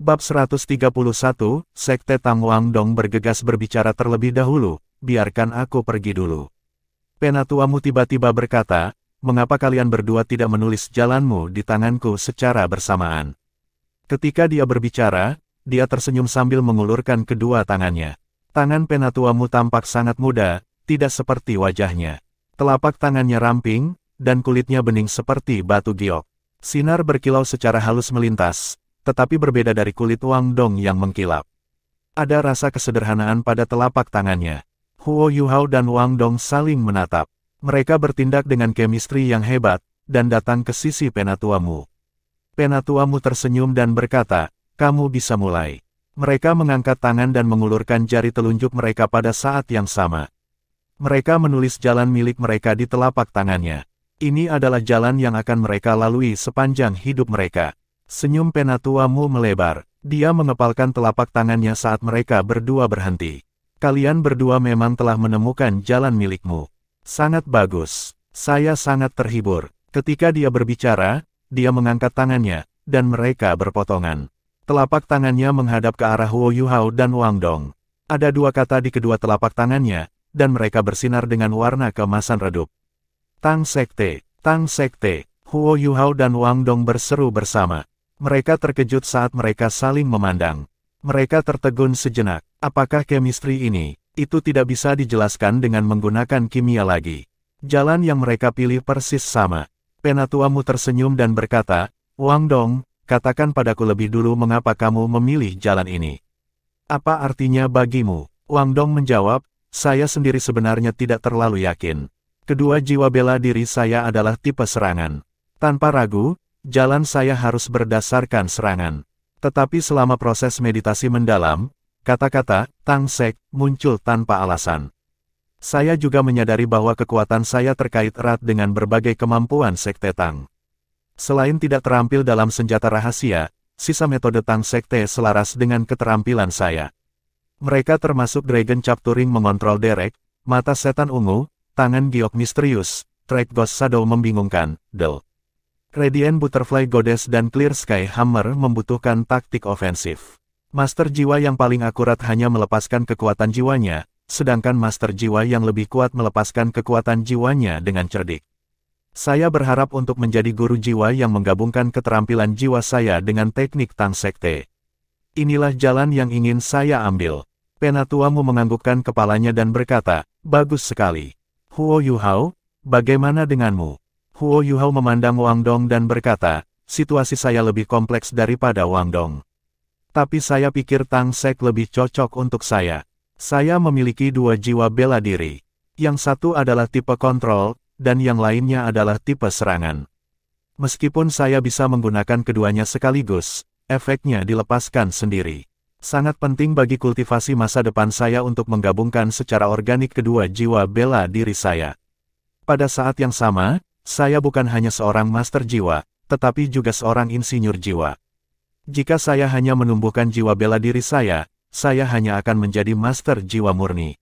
Bab 131, Sekte Tang. Wang Dong bergegas berbicara terlebih dahulu, biarkan aku pergi dulu. Penatuamu tiba-tiba berkata, mengapa kalian berdua tidak menulis jalanmu di tanganku secara bersamaan? Ketika dia berbicara, dia tersenyum sambil mengulurkan kedua tangannya. Tangan penatuamu tampak sangat muda, tidak seperti wajahnya. Telapak tangannya ramping, dan kulitnya bening seperti batu giok. Sinar berkilau secara halus melintas, tetapi berbeda dari kulit Wang Dong yang mengkilap. Ada rasa kesederhanaan pada telapak tangannya. Huo Yuhao dan Wang Dong saling menatap. Mereka bertindak dengan chemistry yang hebat, dan datang ke sisi penatuamu. Penatuamu tersenyum dan berkata, kamu bisa mulai. Mereka mengangkat tangan dan mengulurkan jari telunjuk mereka pada saat yang sama. Mereka menulis jalan milik mereka di telapak tangannya. Ini adalah jalan yang akan mereka lalui sepanjang hidup mereka. Senyum penatuamu melebar. Dia mengepalkan telapak tangannya saat mereka berdua berhenti. Kalian berdua memang telah menemukan jalan milikmu. Sangat bagus. Saya sangat terhibur. Ketika dia berbicara, dia mengangkat tangannya, dan mereka berpotongan. Telapak tangannya menghadap ke arah Huo Yuhao dan Wang Dong. Ada dua kata di kedua telapak tangannya, dan mereka bersinar dengan warna keemasan redup. Tang Sekte, Tang Sekte. Huo Yuhao dan Wang Dong berseru bersama. Mereka terkejut saat mereka saling memandang. Mereka tertegun sejenak. Apakah chemistry ini? Itu tidak bisa dijelaskan dengan menggunakan kimia lagi. Jalan yang mereka pilih persis sama. Penatuamu tersenyum dan berkata, Wang Dong, katakan padaku lebih dulu mengapa kamu memilih jalan ini. Apa artinya bagimu? Wang Dong menjawab, saya sendiri sebenarnya tidak terlalu yakin. Kedua jiwa bela diri saya adalah tipe serangan. Tanpa ragu, jalan saya harus berdasarkan serangan. Tetapi selama proses meditasi mendalam, kata-kata, Tang Sek, muncul tanpa alasan. Saya juga menyadari bahwa kekuatan saya terkait erat dengan berbagai kemampuan Sekte Tang. Selain tidak terampil dalam senjata rahasia, sisa metode Tang Sekte selaras dengan keterampilan saya. Mereka termasuk Dragon Capturing mengontrol derek, mata setan ungu, tangan giok misterius, track Ghost Shadow membingungkan, Del. Radiant Butterfly Goddess dan Clear Sky Hammer membutuhkan taktik ofensif. Master jiwa yang paling akurat hanya melepaskan kekuatan jiwanya, sedangkan master jiwa yang lebih kuat melepaskan kekuatan jiwanya dengan cerdik. Saya berharap untuk menjadi guru jiwa yang menggabungkan keterampilan jiwa saya dengan teknik Tang Sekte. Inilah jalan yang ingin saya ambil. Penatuamu menganggukkan kepalanya dan berkata, bagus sekali. Huo Yuhao, bagaimana denganmu? Huo Yuhao memandang Wang Dong dan berkata, situasi saya lebih kompleks daripada Wang Dong. Tapi saya pikir Tang Sek lebih cocok untuk saya. Saya memiliki dua jiwa bela diri. Yang satu adalah tipe kontrol, dan yang lainnya adalah tipe serangan. Meskipun saya bisa menggunakan keduanya sekaligus, efeknya dilepaskan sendiri. Sangat penting bagi kultivasi masa depan saya untuk menggabungkan secara organik kedua jiwa bela diri saya. Pada saat yang sama, saya bukan hanya seorang master jiwa, tetapi juga seorang insinyur jiwa. Jika saya hanya menumbuhkan jiwa bela diri saya hanya akan menjadi master jiwa murni.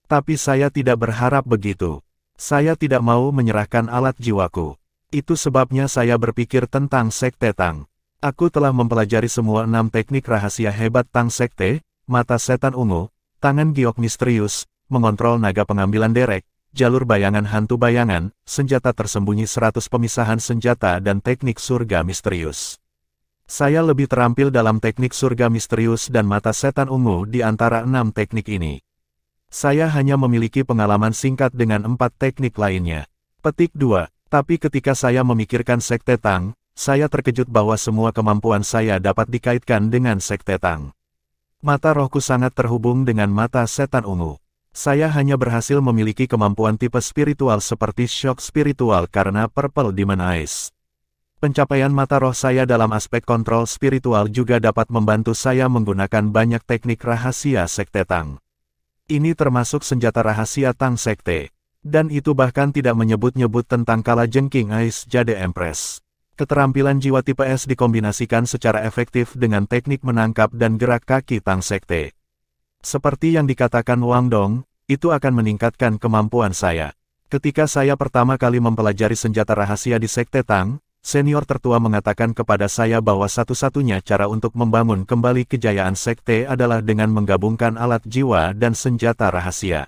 Tapi saya tidak berharap begitu. Saya tidak mau menyerahkan alat jiwaku. Itu sebabnya saya berpikir tentang Sekte Tang. Aku telah mempelajari semua 6 teknik rahasia hebat Tang Sekte, mata setan ungu, tangan giok misterius, mengontrol naga pengambilan derek, jalur bayangan hantu bayangan, senjata tersembunyi 100 pemisahan senjata dan teknik surga misterius. Saya lebih terampil dalam teknik surga misterius dan mata setan ungu di antara 6 teknik ini. Saya hanya memiliki pengalaman singkat dengan 4 teknik lainnya. Petik 2. Tapi ketika saya memikirkan Sekte Tang, saya terkejut bahwa semua kemampuan saya dapat dikaitkan dengan Sekte Tang. Mata rohku sangat terhubung dengan mata setan ungu. Saya hanya berhasil memiliki kemampuan tipe spiritual seperti shock spiritual karena Purple Demon Eyes. Pencapaian mata roh saya dalam aspek kontrol spiritual juga dapat membantu saya menggunakan banyak teknik rahasia Sekte Tang. Ini termasuk senjata rahasia Tang Sekte. Dan itu bahkan tidak menyebut-nyebut tentang Kalajengking Ice Jade Empress. Keterampilan jiwa tipe S dikombinasikan secara efektif dengan teknik menangkap dan gerak kaki Tang Sekte. Seperti yang dikatakan Wang Dong, itu akan meningkatkan kemampuan saya. Ketika saya pertama kali mempelajari senjata rahasia di Sekte Tang, senior tertua mengatakan kepada saya bahwa satu-satunya cara untuk membangun kembali kejayaan sekte adalah dengan menggabungkan alat jiwa dan senjata rahasia.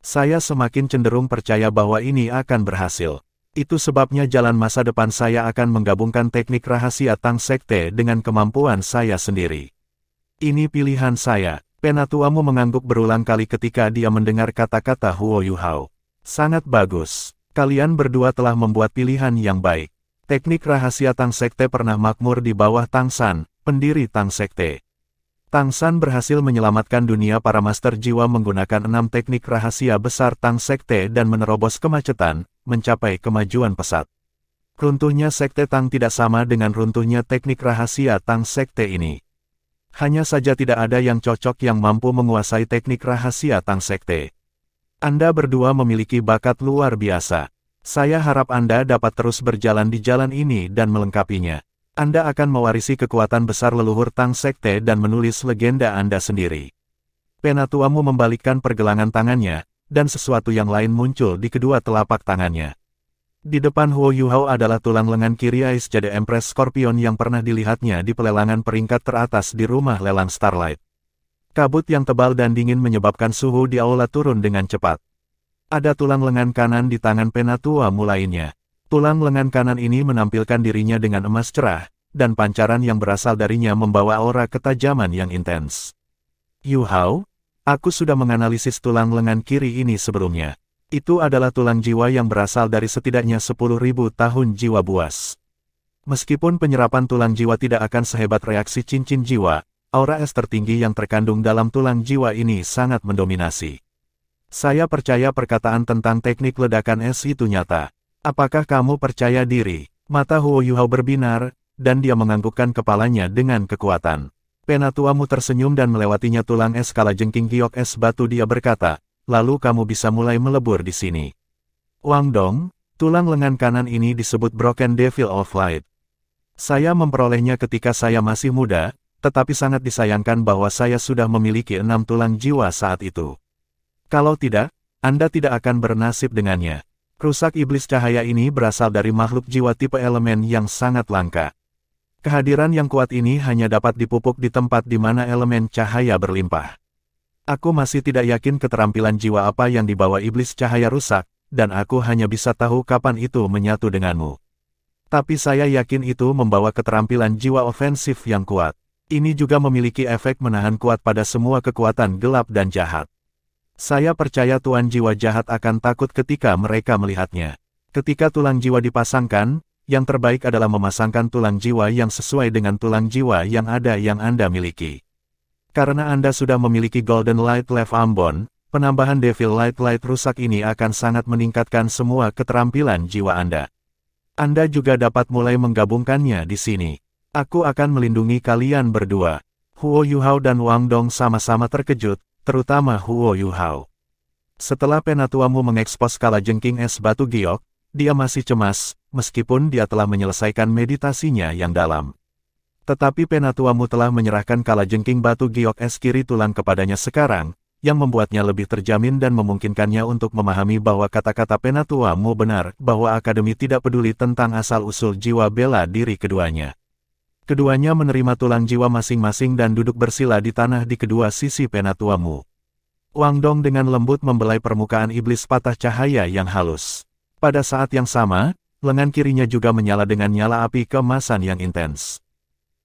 Saya semakin cenderung percaya bahwa ini akan berhasil. Itu sebabnya jalan masa depan saya akan menggabungkan teknik rahasia Tang Sekte dengan kemampuan saya sendiri. Ini pilihan saya. Penatuamu mengangguk berulang kali ketika dia mendengar kata-kata Huo Yuhao. Sangat bagus. Kalian berdua telah membuat pilihan yang baik. Teknik rahasia Tang Sekte pernah makmur di bawah Tang San, pendiri Tang Sekte. Tang San berhasil menyelamatkan dunia para master jiwa menggunakan 6 teknik rahasia besar Tang Sekte dan menerobos kemacetan, mencapai kemajuan pesat. Runtuhnya Sekte Tang tidak sama dengan runtuhnya teknik rahasia Tang Sekte ini. Hanya saja tidak ada yang cocok yang mampu menguasai teknik rahasia Tang Sekte. Anda berdua memiliki bakat luar biasa. Saya harap Anda dapat terus berjalan di jalan ini dan melengkapinya. Anda akan mewarisi kekuatan besar leluhur Tang Sekte dan menulis legenda Anda sendiri. Penatuamu membalikkan pergelangan tangannya, dan sesuatu yang lain muncul di kedua telapak tangannya. Di depan Huo Yuhao adalah tulang lengan kiri Ais Jade Empress Scorpion yang pernah dilihatnya di pelelangan peringkat teratas di rumah lelang Starlight. Kabut yang tebal dan dingin menyebabkan suhu di aula turun dengan cepat. Ada tulang lengan kanan di tangan penatuamu lainnya. Tulang lengan kanan ini menampilkan dirinya dengan emas cerah, dan pancaran yang berasal darinya membawa aura ketajaman yang intens. Yuhao, aku sudah menganalisis tulang lengan kiri ini sebelumnya. Itu adalah tulang jiwa yang berasal dari setidaknya 10.000 tahun jiwa buas. Meskipun penyerapan tulang jiwa tidak akan sehebat reaksi cincin jiwa, aura es tertinggi yang terkandung dalam tulang jiwa ini sangat mendominasi. Saya percaya perkataan tentang teknik ledakan es itu nyata. Apakah kamu percaya diri? Mata Huo Yuhao berbinar, dan dia menganggukkan kepalanya dengan kekuatan. Penatuamu tersenyum dan melewatinya tulang es kalajengking giok es batu dia berkata, lalu kamu bisa mulai melebur di sini. Wang Dong, tulang lengan kanan ini disebut Broken Devil of Light. Saya memperolehnya ketika saya masih muda, tetapi sangat disayangkan bahwa saya sudah memiliki 6 tulang jiwa saat itu. Kalau tidak, Anda tidak akan bernasib dengannya. Rusak iblis cahaya ini berasal dari makhluk jiwa tipe elemen yang sangat langka. Kehadiran yang kuat ini hanya dapat dipupuk di tempat di mana elemen cahaya berlimpah. Aku masih tidak yakin keterampilan jiwa apa yang dibawa iblis cahaya rusak, dan aku hanya bisa tahu kapan itu menyatu denganmu. Tapi saya yakin itu membawa keterampilan jiwa ofensif yang kuat. Ini juga memiliki efek menahan kuat pada semua kekuatan gelap dan jahat. Saya percaya tuan jiwa jahat akan takut ketika mereka melihatnya. Ketika tulang jiwa dipasangkan, yang terbaik adalah memasangkan tulang jiwa yang sesuai dengan tulang jiwa yang ada yang Anda miliki. Karena Anda sudah memiliki Golden Light Left Ambon, penambahan Devil Light rusak ini akan sangat meningkatkan semua keterampilan jiwa Anda. Anda juga dapat mulai menggabungkannya di sini. Aku akan melindungi kalian berdua. Huo Yuhao dan Wang Dong sama-sama terkejut, terutama Huo Yuhao. Setelah penatuamu mengekspos kalajengking es batu giok, dia masih cemas, meskipun dia telah menyelesaikan meditasinya yang dalam. Tetapi penatuamu telah menyerahkan kalajengking batu giok es kiri tulang kepadanya sekarang, yang membuatnya lebih terjamin dan memungkinkannya untuk memahami bahwa kata-kata penatuamu benar, bahwa akademi tidak peduli tentang asal-usul jiwa bela diri keduanya. Keduanya menerima tulang jiwa masing-masing dan duduk bersila di tanah di kedua sisi penatuamu. Wang Dong dengan lembut membelai permukaan iblis patah cahaya yang halus. Pada saat yang sama, lengan kirinya juga menyala dengan nyala api keemasan yang intens.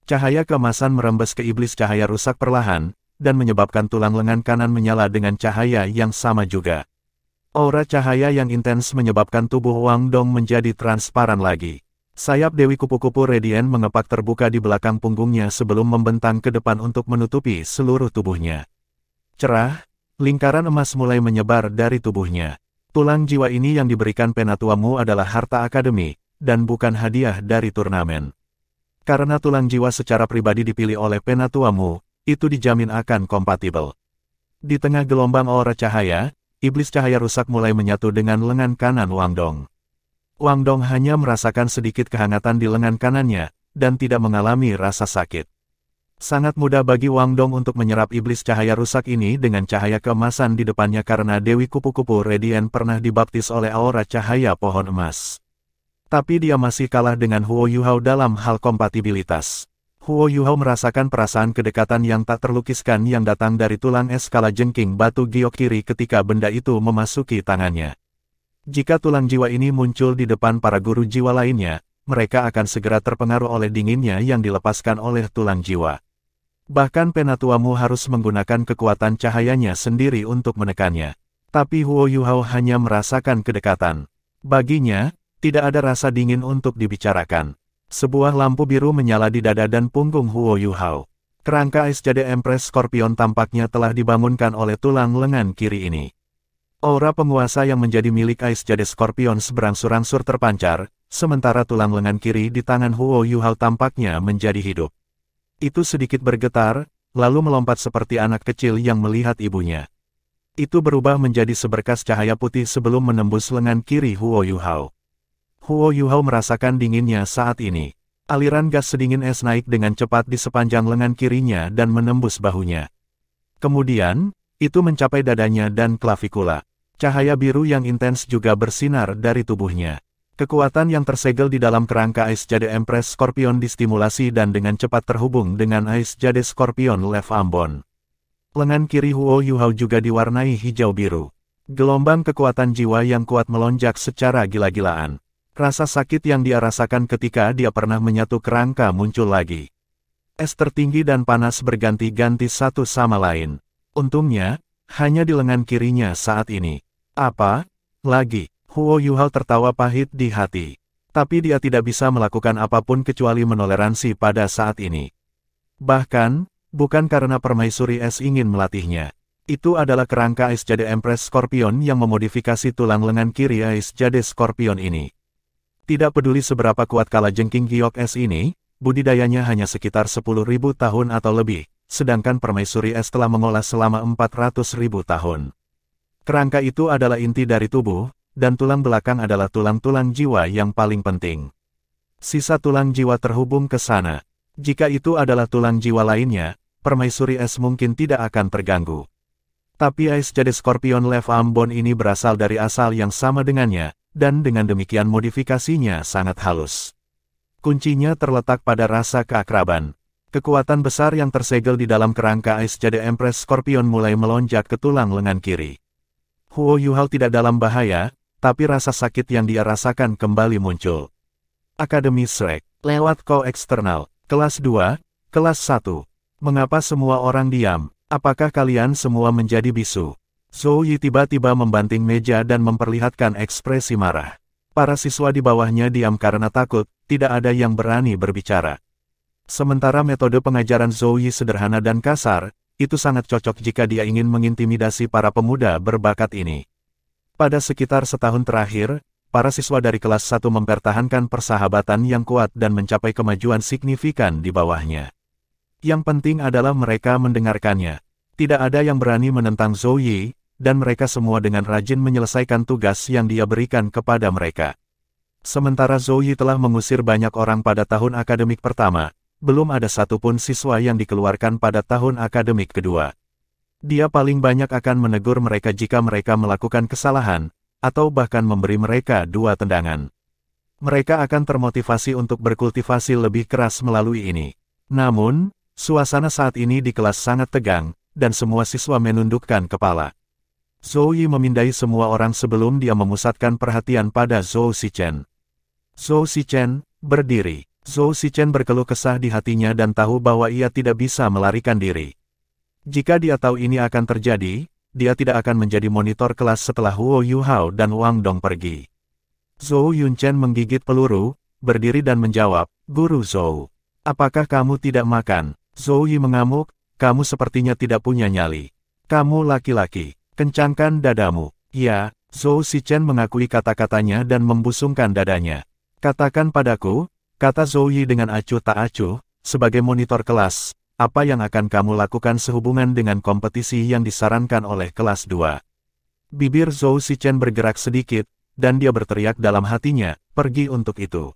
Cahaya keemasan merembes ke iblis cahaya rusak perlahan, dan menyebabkan tulang lengan kanan menyala dengan cahaya yang sama juga. Aura cahaya yang intens menyebabkan tubuh Wang Dong menjadi transparan lagi. Sayap Dewi Kupu-Kupu Radiant mengepak terbuka di belakang punggungnya sebelum membentang ke depan untuk menutupi seluruh tubuhnya. Cerah, lingkaran emas mulai menyebar dari tubuhnya. Tulang jiwa ini yang diberikan penatuamu adalah harta akademi, dan bukan hadiah dari turnamen. Karena tulang jiwa secara pribadi dipilih oleh penatuamu, itu dijamin akan kompatibel. Di tengah gelombang aura cahaya, iblis cahaya rusak mulai menyatu dengan lengan kanan Wang Dong. Wang Dong hanya merasakan sedikit kehangatan di lengan kanannya, dan tidak mengalami rasa sakit. Sangat mudah bagi Wang Dong untuk menyerap iblis cahaya rusak ini dengan cahaya keemasan di depannya karena Dewi Kupu-Kupu Radiant pernah dibaptis oleh aura cahaya pohon emas. Tapi dia masih kalah dengan Huo Yuhao dalam hal kompatibilitas. Huo Yuhao merasakan perasaan kedekatan yang tak terlukiskan yang datang dari tulang es kala jengking batu giok kiri ketika benda itu memasuki tangannya. Jika tulang jiwa ini muncul di depan para guru jiwa lainnya, mereka akan segera terpengaruh oleh dinginnya yang dilepaskan oleh tulang jiwa. Bahkan penatuamu harus menggunakan kekuatan cahayanya sendiri untuk menekannya. Tapi Huo Yuhao hanya merasakan kedekatan. Baginya, tidak ada rasa dingin untuk dibicarakan. Sebuah lampu biru menyala di dada dan punggung Huo Yuhao. Kerangka Ais Jade Empress Scorpion tampaknya telah dibangunkan oleh tulang lengan kiri ini. Aura penguasa yang menjadi milik Ais Jade Scorpion seberangsur-angsur terpancar, sementara tulang lengan kiri di tangan Huo Yuhao tampaknya menjadi hidup. Itu sedikit bergetar, lalu melompat seperti anak kecil yang melihat ibunya. Itu berubah menjadi seberkas cahaya putih sebelum menembus lengan kiri Huo Yuhao. Huo Yuhao merasakan dinginnya saat ini. Aliran gas sedingin es naik dengan cepat di sepanjang lengan kirinya dan menembus bahunya. Kemudian, itu mencapai dadanya dan klavikula. Cahaya biru yang intens juga bersinar dari tubuhnya. Kekuatan yang tersegel di dalam kerangka Ais Jade Empress Scorpion distimulasi dan dengan cepat terhubung dengan Ais Jade Scorpion Left Ambon. Lengan kiri Huo Yuhao juga diwarnai hijau biru. Gelombang kekuatan jiwa yang kuat melonjak secara gila-gilaan. Rasa sakit yang dia rasakan ketika dia pernah menyatu kerangka muncul lagi. Es tertinggi dan panas berganti-ganti satu sama lain. Untungnya, hanya di lengan kirinya saat ini. Apa? Lagi? Huo Yuhao tertawa pahit di hati. Tapi dia tidak bisa melakukan apapun kecuali menoleransi pada saat ini. Bahkan, bukan karena Permaisuri Es ingin melatihnya. Itu adalah kerangka Ais Jade Empress Scorpion yang memodifikasi tulang lengan kiri Ais Jade Scorpion ini. Tidak peduli seberapa kuat kala jengking giok es ini, budidayanya hanya sekitar 10.000 tahun atau lebih, sedangkan Permaisuri Es telah mengolah selama 400.000 tahun. Kerangka itu adalah inti dari tubuh, dan tulang belakang adalah tulang-tulang jiwa yang paling penting. Sisa tulang jiwa terhubung ke sana. Jika itu adalah tulang jiwa lainnya, Permaisuri Es mungkin tidak akan terganggu. Tapi Ais Jade Scorpion Left Ambon ini berasal dari asal yang sama dengannya, dan dengan demikian modifikasinya sangat halus. Kuncinya terletak pada rasa keakraban. Kekuatan besar yang tersegel di dalam kerangka Ais Jade Empress Scorpion mulai melonjak ke tulang lengan kiri. Huo Yuhao tidak dalam bahaya, tapi rasa sakit yang dia rasakan kembali muncul. Akademi Shrek, lewat Eksternal, kelas 2, kelas 1. Mengapa semua orang diam? Apakah kalian semua menjadi bisu? Zhou Yi tiba-tiba membanting meja dan memperlihatkan ekspresi marah. Para siswa di bawahnya diam karena takut, tidak ada yang berani berbicara. Sementara metode pengajaran Zhou Yi sederhana dan kasar, itu sangat cocok jika dia ingin mengintimidasi para pemuda berbakat ini. Pada sekitar setahun terakhir, para siswa dari kelas 1 mempertahankan persahabatan yang kuat dan mencapai kemajuan signifikan di bawahnya. Yang penting adalah mereka mendengarkannya. Tidak ada yang berani menentang Zhou Yi, dan mereka semua dengan rajin menyelesaikan tugas yang dia berikan kepada mereka. Sementara Zhou Yi telah mengusir banyak orang pada tahun akademik pertama, belum ada satupun siswa yang dikeluarkan pada tahun akademik kedua. Dia paling banyak akan menegur mereka jika mereka melakukan kesalahan, atau bahkan memberi mereka 2 tendangan. Mereka akan termotivasi untuk berkultivasi lebih keras melalui ini. Namun, suasana saat ini di kelas sangat tegang, dan semua siswa menundukkan kepala. Zhou Yi memindai semua orang sebelum dia memusatkan perhatian pada Zhou Shichen. Zhou Shichen, berdiri. Zhou Shichen berkeluh kesah di hatinya dan tahu bahwa ia tidak bisa melarikan diri. Jika dia tahu ini akan terjadi, dia tidak akan menjadi monitor kelas setelah Huo Yuhao dan Wang Dong pergi. Zhou Yunchen menggigit peluru, berdiri dan menjawab, "Guru Zhou, apakah kamu tidak makan?" Zhou Yi mengamuk, "Kamu sepertinya tidak punya nyali. Kamu laki-laki. Kencangkan dadamu." "Ya." Zhou Shichen mengakui kata-katanya dan membusungkan dadanya. "Katakan padaku," kata Zhou Yi dengan acuh tak acuh, "sebagai monitor kelas, apa yang akan kamu lakukan sehubungan dengan kompetisi yang disarankan oleh kelas 2? Bibir Zhou Shichen bergerak sedikit, dan dia berteriak dalam hatinya, "Pergi untuk itu."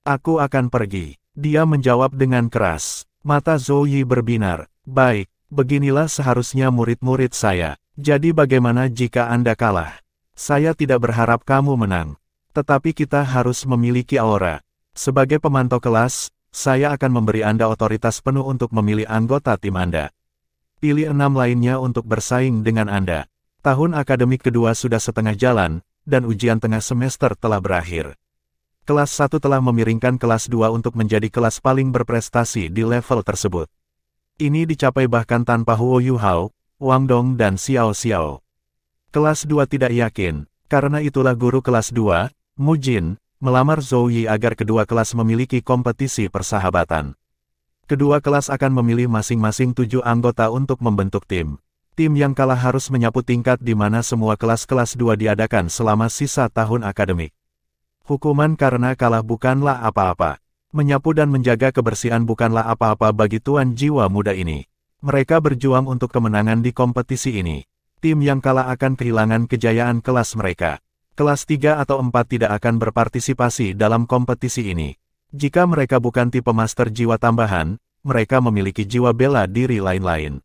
"Aku akan pergi," dia menjawab dengan keras. Mata Zhou Yi berbinar. "Baik, beginilah seharusnya murid-murid saya. Jadi bagaimana jika Anda kalah? Saya tidak berharap kamu menang." Tetapi kita harus memiliki aura. Sebagai pemantau kelas, saya akan memberi Anda otoritas penuh untuk memilih anggota tim Anda. Pilih 6 lainnya untuk bersaing dengan Anda. Tahun akademik kedua sudah setengah jalan, dan ujian tengah semester telah berakhir. Kelas 1 telah memiringkan kelas 2 untuk menjadi kelas paling berprestasi di level tersebut. Ini dicapai bahkan tanpa Huo Yuhao, Wang Dong dan Xiao Xiao. Kelas 2 tidak yakin, karena itulah guru kelas 2, Mu Jin, melamar Zhou Yi agar kedua kelas memiliki kompetisi persahabatan. Kedua kelas akan memilih masing-masing 7 anggota untuk membentuk tim. Tim yang kalah harus menyapu tingkat di mana semua kelas-kelas 2 diadakan selama sisa tahun akademik. Hukuman karena kalah bukanlah apa-apa. Menyapu dan menjaga kebersihan bukanlah apa-apa bagi tuan jiwa muda ini. Mereka berjuang untuk kemenangan di kompetisi ini. Tim yang kalah akan kehilangan kejayaan kelas mereka. Kelas 3 atau 4 tidak akan berpartisipasi dalam kompetisi ini. Jika mereka bukan tipe master jiwa tambahan, mereka memiliki jiwa bela diri lain-lain.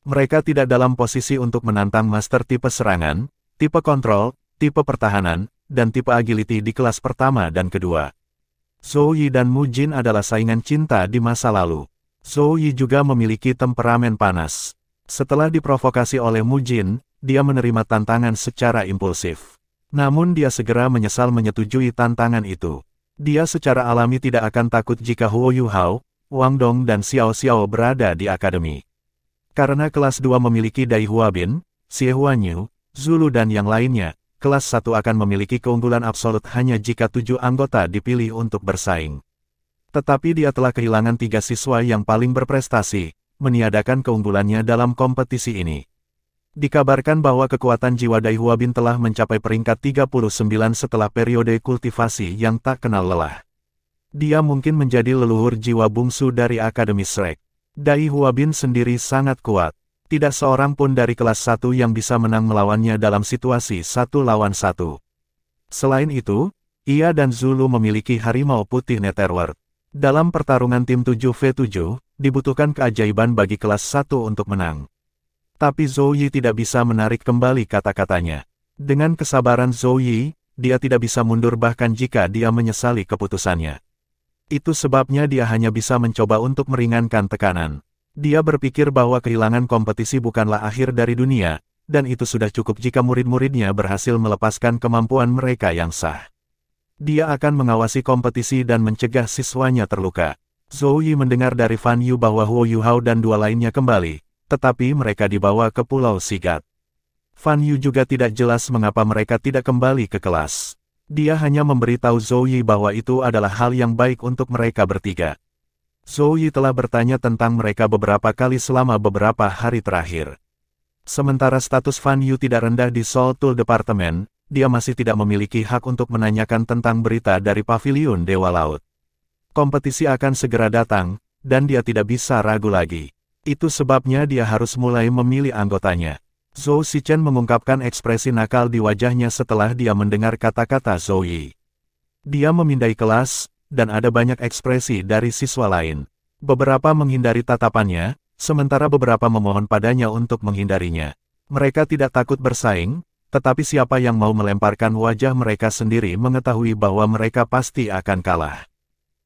Mereka tidak dalam posisi untuk menantang master tipe serangan, tipe kontrol, tipe pertahanan, dan tipe agility di kelas pertama dan kedua. Zhou Yi dan Mu Jin adalah saingan cinta di masa lalu. Zhou Yi juga memiliki temperamen panas. Setelah diprovokasi oleh Mu Jin, dia menerima tantangan secara impulsif. Namun dia segera menyesal menyetujui tantangan itu. Dia secara alami tidak akan takut jika Huo Yuhao, Wang Dong dan Xiao Xiao berada di akademi. Karena kelas 2 memiliki Dai Huabin, Xie Huanyu, Zulu dan yang lainnya, kelas 1 akan memiliki keunggulan absolut hanya jika 7 anggota dipilih untuk bersaing. Tetapi dia telah kehilangan 3 siswa yang paling berprestasi, meniadakan keunggulannya dalam kompetisi ini. Dikabarkan bahwa kekuatan jiwa Dai Huabin telah mencapai peringkat 39 setelah periode kultivasi yang tak kenal lelah. Dia mungkin menjadi leluhur jiwa bungsu dari Akademi Shrek. Dai Huabin sendiri sangat kuat. Tidak seorang pun dari kelas 1 yang bisa menang melawannya dalam situasi 1 lawan 1. Selain itu, ia dan Zulu memiliki harimau putih Netherworld. Dalam pertarungan tim 7v7, dibutuhkan keajaiban bagi kelas 1 untuk menang. Tapi Zhou Yi tidak bisa menarik kembali kata-katanya. Dengan kesabaran Zhou Yi, dia tidak bisa mundur bahkan jika dia menyesali keputusannya. Itu sebabnya dia hanya bisa mencoba untuk meringankan tekanan. Dia berpikir bahwa kehilangan kompetisi bukanlah akhir dari dunia, dan itu sudah cukup jika murid-muridnya berhasil melepaskan kemampuan mereka yang sah. Dia akan mengawasi kompetisi dan mencegah siswanya terluka. Zhou Yi mendengar dari Fan Yu bahwa Huo Yuhao dan 2 lainnya kembali, tetapi mereka dibawa ke Pulau Sigat. Fan Yu juga tidak jelas mengapa mereka tidak kembali ke kelas. Dia hanya memberitahu Zhou Yi bahwa itu adalah hal yang baik untuk mereka bertiga. Zhou Yi telah bertanya tentang mereka beberapa kali selama beberapa hari terakhir. Sementara status Fan Yu tidak rendah di Soul Tool Department, dia masih tidak memiliki hak untuk menanyakan tentang berita dari Paviliun Dewa Laut. Kompetisi akan segera datang, dan dia tidak bisa ragu lagi. Itu sebabnya dia harus mulai memilih anggotanya. Zhou Shichen mengungkapkan ekspresi nakal di wajahnya setelah dia mendengar kata-kata Zhou Yi. Dia memindai kelas, dan ada banyak ekspresi dari siswa lain. Beberapa menghindari tatapannya, sementara beberapa memohon padanya untuk menghindarinya. Mereka tidak takut bersaing, tetapi siapa yang mau melemparkan wajah mereka sendiri mengetahui bahwa mereka pasti akan kalah.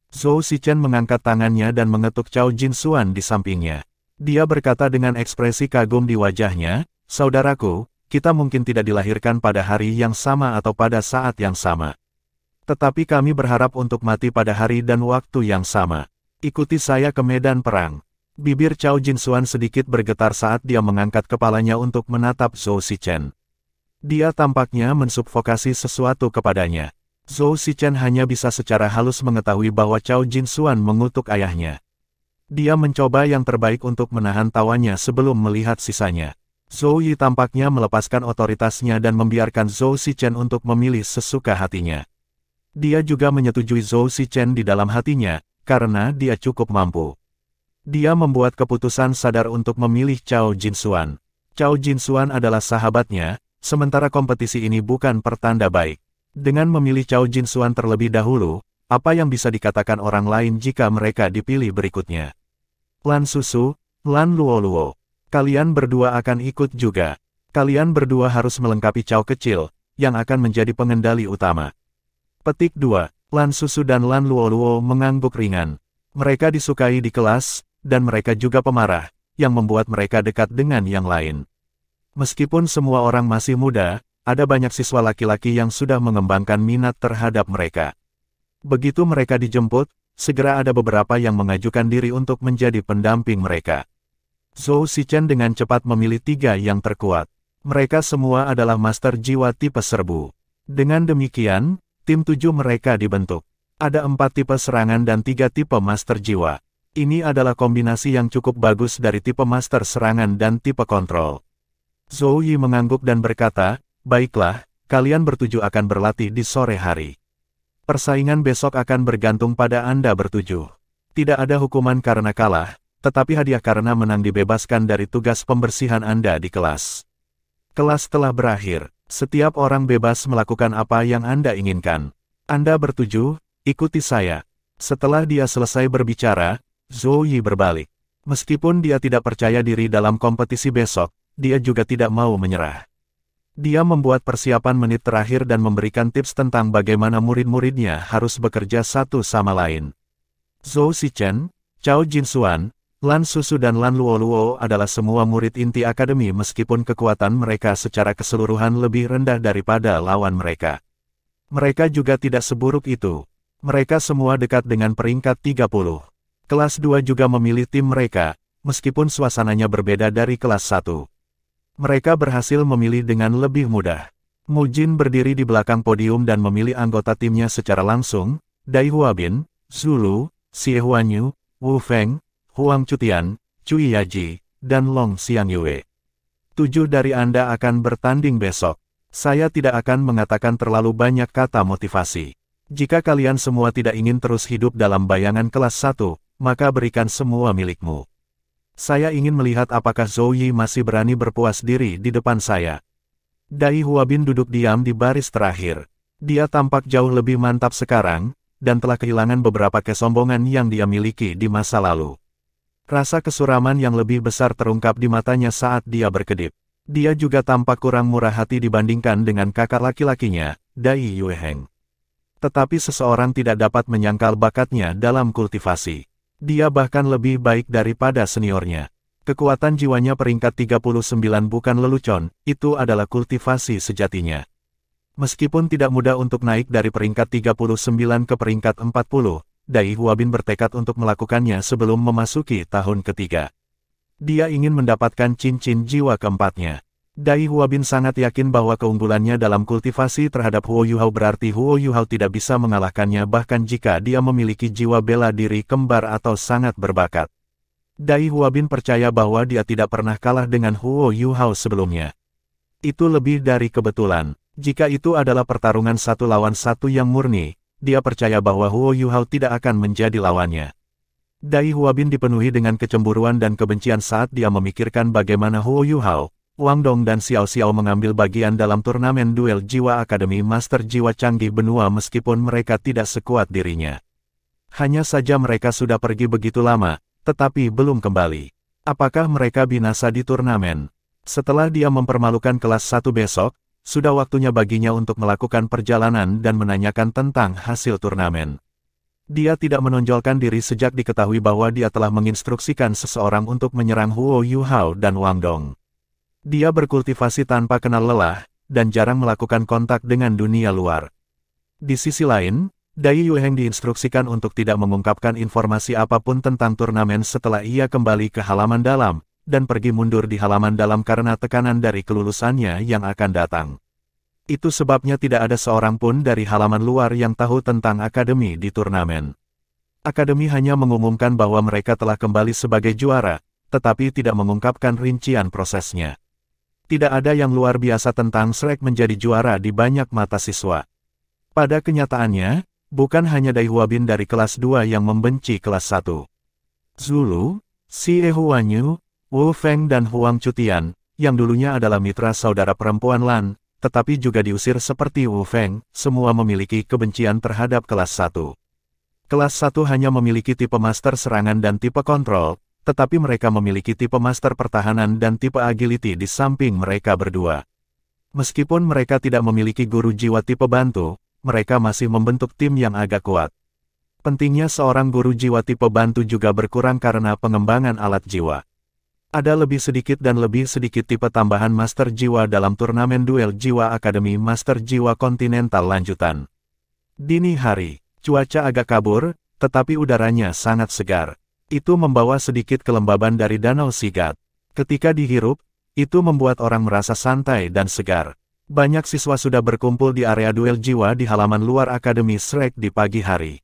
Zhou Shichen mengangkat tangannya dan mengetuk Cao Jinxuan di sampingnya. Dia berkata dengan ekspresi kagum di wajahnya, "Saudaraku, kita mungkin tidak dilahirkan pada hari yang sama atau pada saat yang sama. Tetapi kami berharap untuk mati pada hari dan waktu yang sama. Ikuti saya ke medan perang." Bibir Cao Jinxuan sedikit bergetar saat dia mengangkat kepalanya untuk menatap Zhou Shichen. Dia tampaknya mensubvokasi sesuatu kepadanya. Zhou Shichen hanya bisa secara halus mengetahui bahwa Cao Jinxuan mengutuk ayahnya. Dia mencoba yang terbaik untuk menahan tawanya sebelum melihat sisanya. Zhou Yi tampaknya melepaskan otoritasnya dan membiarkan Zhou Shichen untuk memilih sesuka hatinya. Dia juga menyetujui Zhou Shichen di dalam hatinya, karena dia cukup mampu. Dia membuat keputusan sadar untuk memilih Cao Jinxuan. Cao Jinxuan adalah sahabatnya, sementara kompetisi ini bukan pertanda baik. Dengan memilih Cao Jinxuan terlebih dahulu, apa yang bisa dikatakan orang lain jika mereka dipilih berikutnya? Lan Susu, Lan Luo, kalian berdua akan ikut juga. Kalian berdua harus melengkapi Cao kecil, yang akan menjadi pengendali utama. Petik 2. Lan Susu dan Lan Luoluo mengangguk ringan. Mereka disukai di kelas, dan mereka juga pemarah, yang membuat mereka dekat dengan yang lain. Meskipun semua orang masih muda, ada banyak siswa laki-laki yang sudah mengembangkan minat terhadap mereka. Begitu mereka dijemput, segera ada beberapa yang mengajukan diri untuk menjadi pendamping mereka. Zhou Shichen dengan cepat memilih 3 yang terkuat. Mereka semua adalah master jiwa tipe serbu. Dengan demikian, tim 7 mereka dibentuk. Ada 4 tipe serangan dan 3 tipe master jiwa. Ini adalah kombinasi yang cukup bagus dari tipe master serangan dan tipe kontrol. Zhou Yi mengangguk dan berkata, "Baiklah, kalian bertujuh akan berlatih di sore hari. Persaingan besok akan bergantung pada Anda bertujuh. Tidak ada hukuman karena kalah, tetapi hadiah karena menang dibebaskan dari tugas pembersihan Anda di kelas. Kelas telah berakhir, setiap orang bebas melakukan apa yang Anda inginkan. Anda bertujuh, ikuti saya." Setelah dia selesai berbicara, Zhou Yi berbalik. Meskipun dia tidak percaya diri dalam kompetisi besok, dia juga tidak mau menyerah. Dia membuat persiapan menit terakhir dan memberikan tips tentang bagaimana murid-muridnya harus bekerja satu sama lain. Zhou Shichen, Cao Jinxuan, Lan Susu dan Lan Luoluo adalah semua murid inti akademi meskipun kekuatan mereka secara keseluruhan lebih rendah daripada lawan mereka. Mereka juga tidak seburuk itu. Mereka semua dekat dengan peringkat 30. Kelas 2 juga memilih tim mereka, meskipun suasananya berbeda dari kelas 1. Mereka berhasil memilih dengan lebih mudah. Mu Jin berdiri di belakang podium dan memilih anggota timnya secara langsung, Dai Huabin, Zulu, Xie Huanyu, Wu Feng, Huang Chutian, Cui Yaji, dan Long Xiangyue. 7 dari Anda akan bertanding besok. Saya tidak akan mengatakan terlalu banyak kata motivasi. Jika kalian semua tidak ingin terus hidup dalam bayangan kelas 1, maka berikan semua milikmu. Saya ingin melihat apakah Zhou Yi masih berani berpuas diri di depan saya. Dai Huabin duduk diam di baris terakhir. Dia tampak jauh lebih mantap sekarang, dan telah kehilangan beberapa kesombongan yang dia miliki di masa lalu. Rasa kesuraman yang lebih besar terungkap di matanya saat dia berkedip. Dia juga tampak kurang murah hati dibandingkan dengan kakak laki-lakinya, Dai Yueheng. Tetapi seseorang tidak dapat menyangkal bakatnya dalam kultivasi. Dia bahkan lebih baik daripada seniornya. Kekuatan jiwanya peringkat 39 bukan lelucon, itu adalah kultivasi sejatinya. Meskipun tidak mudah untuk naik dari peringkat 39 ke peringkat 40, Dai Huabin bertekad untuk melakukannya sebelum memasuki tahun ketiga. Dia ingin mendapatkan cincin jiwa keempatnya. Dai Huabin sangat yakin bahwa keunggulannya dalam kultivasi terhadap Huo Yuhao berarti Huo Yuhao tidak bisa mengalahkannya bahkan jika dia memiliki jiwa bela diri kembar atau sangat berbakat. Dai Huabin percaya bahwa dia tidak pernah kalah dengan Huo Yuhao sebelumnya. Itu lebih dari kebetulan. Jika itu adalah pertarungan 1 lawan 1 yang murni, dia percaya bahwa Huo Yuhao tidak akan menjadi lawannya. Dai Huabin dipenuhi dengan kecemburuan dan kebencian saat dia memikirkan bagaimana Huo Yuhao, Wang Dong dan Xiao Xiao mengambil bagian dalam turnamen duel jiwa Akademi Master Jiwa Canggih Benua meskipun mereka tidak sekuat dirinya. Hanya saja mereka sudah pergi begitu lama, tetapi belum kembali. Apakah mereka binasa di turnamen? Setelah dia mempermalukan kelas 1 besok, sudah waktunya baginya untuk melakukan perjalanan dan menanyakan tentang hasil turnamen. Dia tidak menonjolkan diri sejak diketahui bahwa dia telah menginstruksikan seseorang untuk menyerang Huo Yuhao dan Wang Dong. Dia berkultivasi tanpa kenal lelah, dan jarang melakukan kontak dengan dunia luar. Di sisi lain, Dai Yueheng diinstruksikan untuk tidak mengungkapkan informasi apapun tentang turnamen setelah ia kembali ke halaman dalam, dan pergi mundur di halaman dalam karena tekanan dari kelulusannya yang akan datang. Itu sebabnya tidak ada seorang pun dari halaman luar yang tahu tentang akademi di turnamen. Akademi hanya mengumumkan bahwa mereka telah kembali sebagai juara, tetapi tidak mengungkapkan rincian prosesnya. Tidak ada yang luar biasa tentang Shrek menjadi juara di banyak mata siswa. Pada kenyataannya, bukan hanya Dai Huabin dari kelas 2 yang membenci kelas 1. Zulu, Xie Huanyu, Wu Feng dan Huang Chutian, yang dulunya adalah mitra saudara perempuan Lan, tetapi juga diusir seperti Wu Feng, semua memiliki kebencian terhadap kelas 1. Kelas 1 hanya memiliki tipe master serangan dan tipe kontrol, tetapi mereka memiliki tipe master pertahanan dan tipe agility di samping mereka berdua. Meskipun mereka tidak memiliki guru jiwa tipe bantu, mereka masih membentuk tim yang agak kuat. Pentingnya seorang guru jiwa tipe bantu juga berkurang karena pengembangan alat jiwa. Ada lebih sedikit dan lebih sedikit tipe tambahan Master Jiwa dalam turnamen duel jiwa Akademi Master Jiwa Kontinental lanjutan. Dini hari, cuaca agak kabur, tetapi udaranya sangat segar. Itu membawa sedikit kelembaban dari Danau Sigat. Ketika dihirup, itu membuat orang merasa santai dan segar. Banyak siswa sudah berkumpul di area duel jiwa di halaman luar Akademi Shrek di pagi hari.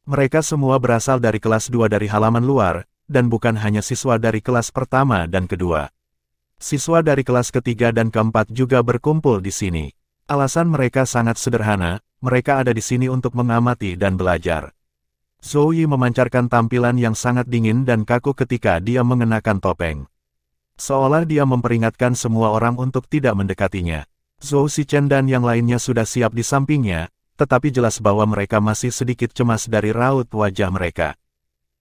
Mereka semua berasal dari kelas 2 dari halaman luar, dan bukan hanya siswa dari kelas pertama dan kedua. Siswa dari kelas ketiga dan keempat juga berkumpul di sini. Alasan mereka sangat sederhana, mereka ada di sini untuk mengamati dan belajar. Zhou Yi memancarkan tampilan yang sangat dingin dan kaku ketika dia mengenakan topeng. Seolah dia memperingatkan semua orang untuk tidak mendekatinya. Zhou Shichen dan yang lainnya sudah siap di sampingnya, tetapi jelas bahwa mereka masih sedikit cemas dari raut wajah mereka.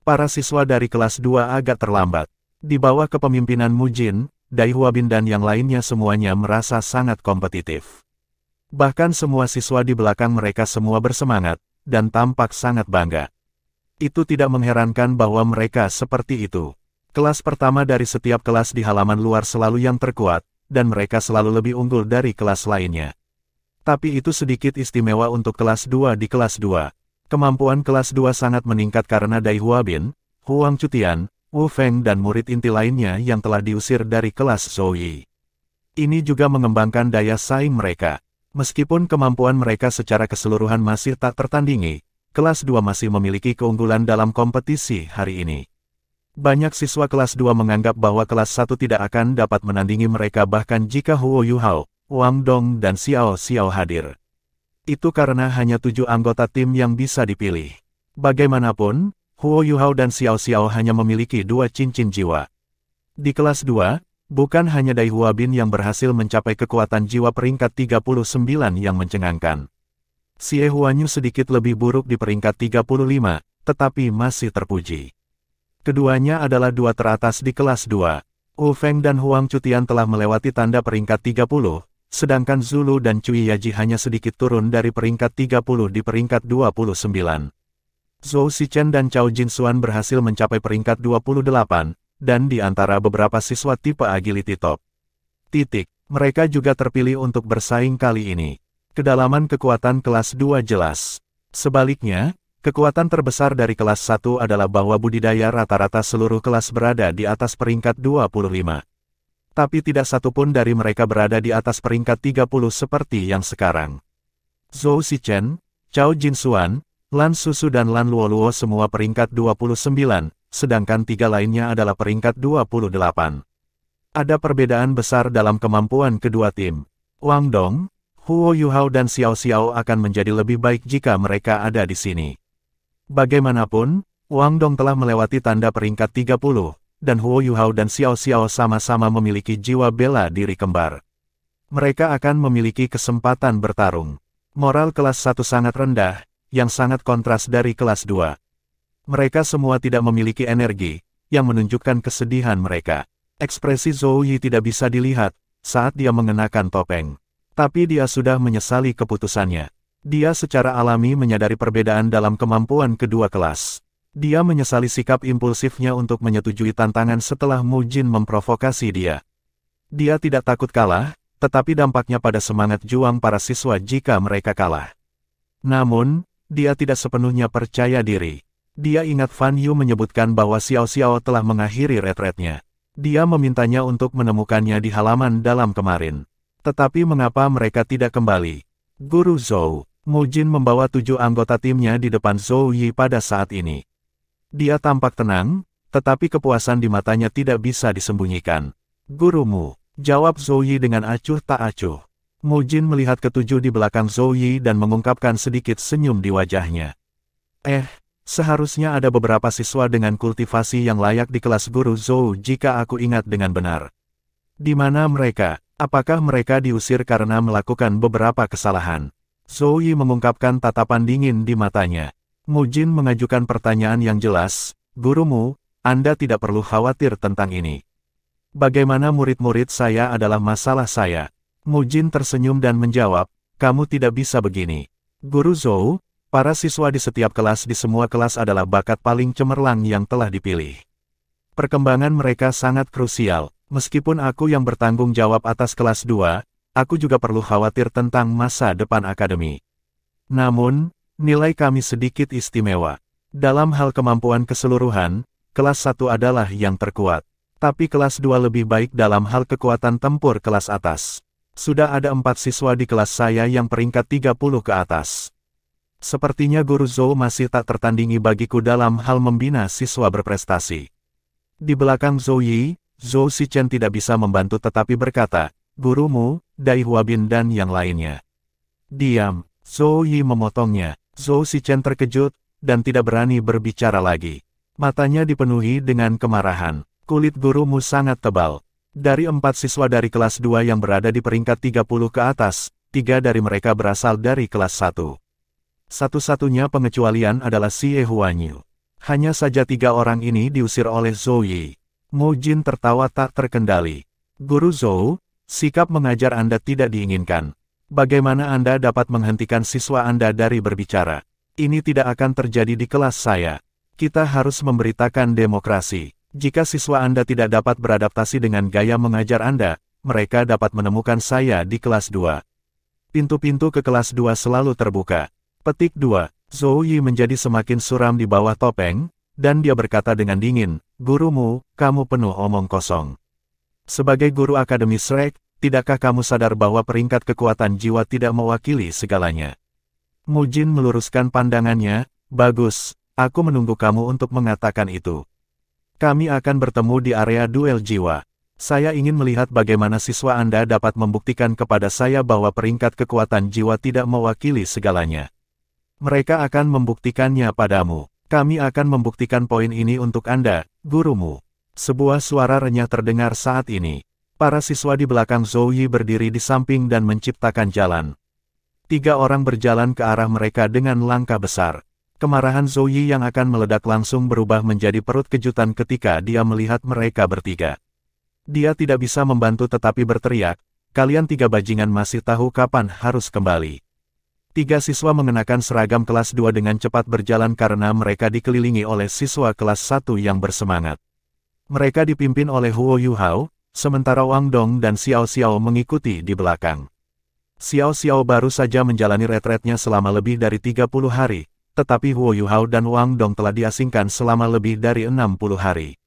Para siswa dari kelas 2 agak terlambat. Di bawah kepemimpinan Mujin, Dai Huabin dan yang lainnya semuanya merasa sangat kompetitif. Bahkan semua siswa di belakang mereka semua bersemangat, dan tampak sangat bangga. Itu tidak mengherankan bahwa mereka seperti itu. Kelas pertama dari setiap kelas di halaman luar selalu yang terkuat, dan mereka selalu lebih unggul dari kelas lainnya. Tapi itu sedikit istimewa untuk kelas 2 di kelas 2. Kemampuan kelas 2 sangat meningkat karena Dai Huabin, Huang Cutian, Wu Feng dan murid inti lainnya yang telah diusir dari kelas Zhou Yi. Ini juga mengembangkan daya saing mereka. Meskipun kemampuan mereka secara keseluruhan masih tak tertandingi, kelas 2 masih memiliki keunggulan dalam kompetisi hari ini. Banyak siswa kelas 2 menganggap bahwa kelas 1 tidak akan dapat menandingi mereka bahkan jika Huo Yuhao, Wang Dong dan Xiao Xiao hadir. Itu karena hanya 7 anggota tim yang bisa dipilih. Bagaimanapun, Huo Yuhao dan Xiao Xiao hanya memiliki 2 cincin jiwa. Di kelas 2, bukan hanya Dai Huabin yang berhasil mencapai kekuatan jiwa peringkat 39 yang mencengangkan. Xie Huanyu sedikit lebih buruk di peringkat 35, tetapi masih terpuji. Keduanya adalah 2 teratas di kelas 2. Wu Feng dan Huang Cutian telah melewati tanda peringkat 30, sedangkan Zulu dan Cui Yaji hanya sedikit turun dari peringkat 30 di peringkat 29. Zhou Shichen dan Cao Jinxuan berhasil mencapai peringkat 28, dan di antara beberapa siswa tipe agility top. Mereka juga terpilih untuk bersaing kali ini. Kedalaman kekuatan kelas 2 jelas. Sebaliknya, kekuatan terbesar dari kelas 1 adalah bahwa budidaya rata-rata seluruh kelas berada di atas peringkat 25. Tapi tidak satu pun dari mereka berada di atas peringkat 30 seperti yang sekarang. Zhou Shichen, Cao Jinxuan, Lan Susu dan Lan Luoluo semua peringkat 29, sedangkan 3 lainnya adalah peringkat 28. Ada perbedaan besar dalam kemampuan kedua tim. Wang Dong, Huo Yuhao dan Xiao Xiao akan menjadi lebih baik jika mereka ada di sini. Bagaimanapun, Wang Dong telah melewati tanda peringkat 30. Dan Huo Yuhao dan Xiao Xiao sama-sama memiliki jiwa bela diri kembar. Mereka akan memiliki kesempatan bertarung. Moral kelas 1 sangat rendah, yang sangat kontras dari kelas 2. Mereka semua tidak memiliki energi, yang menunjukkan kesedihan mereka. Ekspresi Zhou Yi tidak bisa dilihat, saat dia mengenakan topeng. Tapi dia sudah menyesali keputusannya. Dia secara alami menyadari perbedaan dalam kemampuan kedua kelas. Dia menyesali sikap impulsifnya untuk menyetujui tantangan setelah Mujin memprovokasi dia. Dia tidak takut kalah, tetapi dampaknya pada semangat juang para siswa jika mereka kalah. Namun, dia tidak sepenuhnya percaya diri. Dia ingat Fan Yu menyebutkan bahwa Xiao Xiao telah mengakhiri retretnya. Dia memintanya untuk menemukannya di halaman dalam kemarin. Tetapi mengapa mereka tidak kembali? Guru Zhou, Mujin membawa 7 anggota timnya di depan Zhou Yi pada saat ini. Dia tampak tenang, tetapi kepuasan di matanya tidak bisa disembunyikan. Gurumu, jawab Zhou Yi dengan acuh tak acuh. Mujin melihat ketujuh di belakang Zhou Yi dan mengungkapkan sedikit senyum di wajahnya. Seharusnya ada beberapa siswa dengan kultivasi yang layak di kelas guru Zhou jika aku ingat dengan benar. Di mana mereka? Apakah mereka diusir karena melakukan beberapa kesalahan? Zhou Yi mengungkapkan tatapan dingin di matanya. Mujin mengajukan pertanyaan yang jelas, gurumu, Anda tidak perlu khawatir tentang ini. Bagaimana murid-murid saya adalah masalah saya. Mujin tersenyum dan menjawab, kamu tidak bisa begini. Guru Zhou, para siswa di setiap kelas di semua kelas adalah bakat paling cemerlang yang telah dipilih. Perkembangan mereka sangat krusial. Meskipun aku yang bertanggung jawab atas kelas 2, aku juga perlu khawatir tentang masa depan akademi. Namun, nilai kami sedikit istimewa. Dalam hal kemampuan keseluruhan, kelas 1 adalah yang terkuat. Tapi kelas 2 lebih baik dalam hal kekuatan tempur kelas atas. Sudah ada 4 siswa di kelas saya yang peringkat 30 ke atas. Sepertinya Guru Zhou masih tak tertandingi bagiku dalam hal membina siswa berprestasi. Di belakang Zhou Yi, Zhou Shichen tidak bisa membantu tetapi berkata, "Gurumu, Dai Huabin dan yang lainnya." "Diam," Zhou Yi memotongnya. Zhou Shichen terkejut, dan tidak berani berbicara lagi. Matanya dipenuhi dengan kemarahan. "Kulit gurumu sangat tebal. Dari 4 siswa dari kelas 2 yang berada di peringkat 30 ke atas, 3 dari mereka berasal dari kelas 1. Satu-satunya pengecualian adalah Xie Huanyu. Hanya saja 3 orang ini diusir oleh Zhou Yi." Mo Jin tertawa tak terkendali. "Guru Zhou, sikap mengajar Anda tidak diinginkan. Bagaimana Anda dapat menghentikan siswa Anda dari berbicara? Ini tidak akan terjadi di kelas saya. Kita harus memberitakan demokrasi. Jika siswa Anda tidak dapat beradaptasi dengan gaya mengajar Anda, mereka dapat menemukan saya di kelas 2. Pintu-pintu ke kelas 2 selalu terbuka." Petik 2. Zhou Yi menjadi semakin suram di bawah topeng, dan dia berkata dengan dingin, "Gurumu, kamu penuh omong kosong. Sebagai guru Akademi Shrek, tidakkah kamu sadar bahwa peringkat kekuatan jiwa tidak mewakili segalanya?" Mo Jin meluruskan pandangannya, "Bagus, aku menunggu kamu untuk mengatakan itu. Kami akan bertemu di area duel jiwa. Saya ingin melihat bagaimana siswa Anda dapat membuktikan kepada saya bahwa peringkat kekuatan jiwa tidak mewakili segalanya. Mereka akan membuktikannya padamu. Kami akan membuktikan poin ini untuk Anda, gurumu." Sebuah suara renyah terdengar saat ini. Para siswa di belakang Zhou Yi berdiri di samping dan menciptakan jalan. 3 orang berjalan ke arah mereka dengan langkah besar. Kemarahan Zhou Yi yang akan meledak langsung berubah menjadi perut kejutan ketika dia melihat mereka bertiga. Dia tidak bisa membantu tetapi berteriak, "Kalian 3 bajingan masih tahu kapan harus kembali." 3 siswa mengenakan seragam kelas 2 dengan cepat berjalan karena mereka dikelilingi oleh siswa kelas 1 yang bersemangat. Mereka dipimpin oleh Huo Yuhao, sementara Wang Dong dan Xiao Xiao mengikuti di belakang. Xiao Xiao baru saja menjalani retretnya selama lebih dari 30 hari, tetapi Huo Yuhao dan Wang Dong telah diasingkan selama lebih dari 60 hari.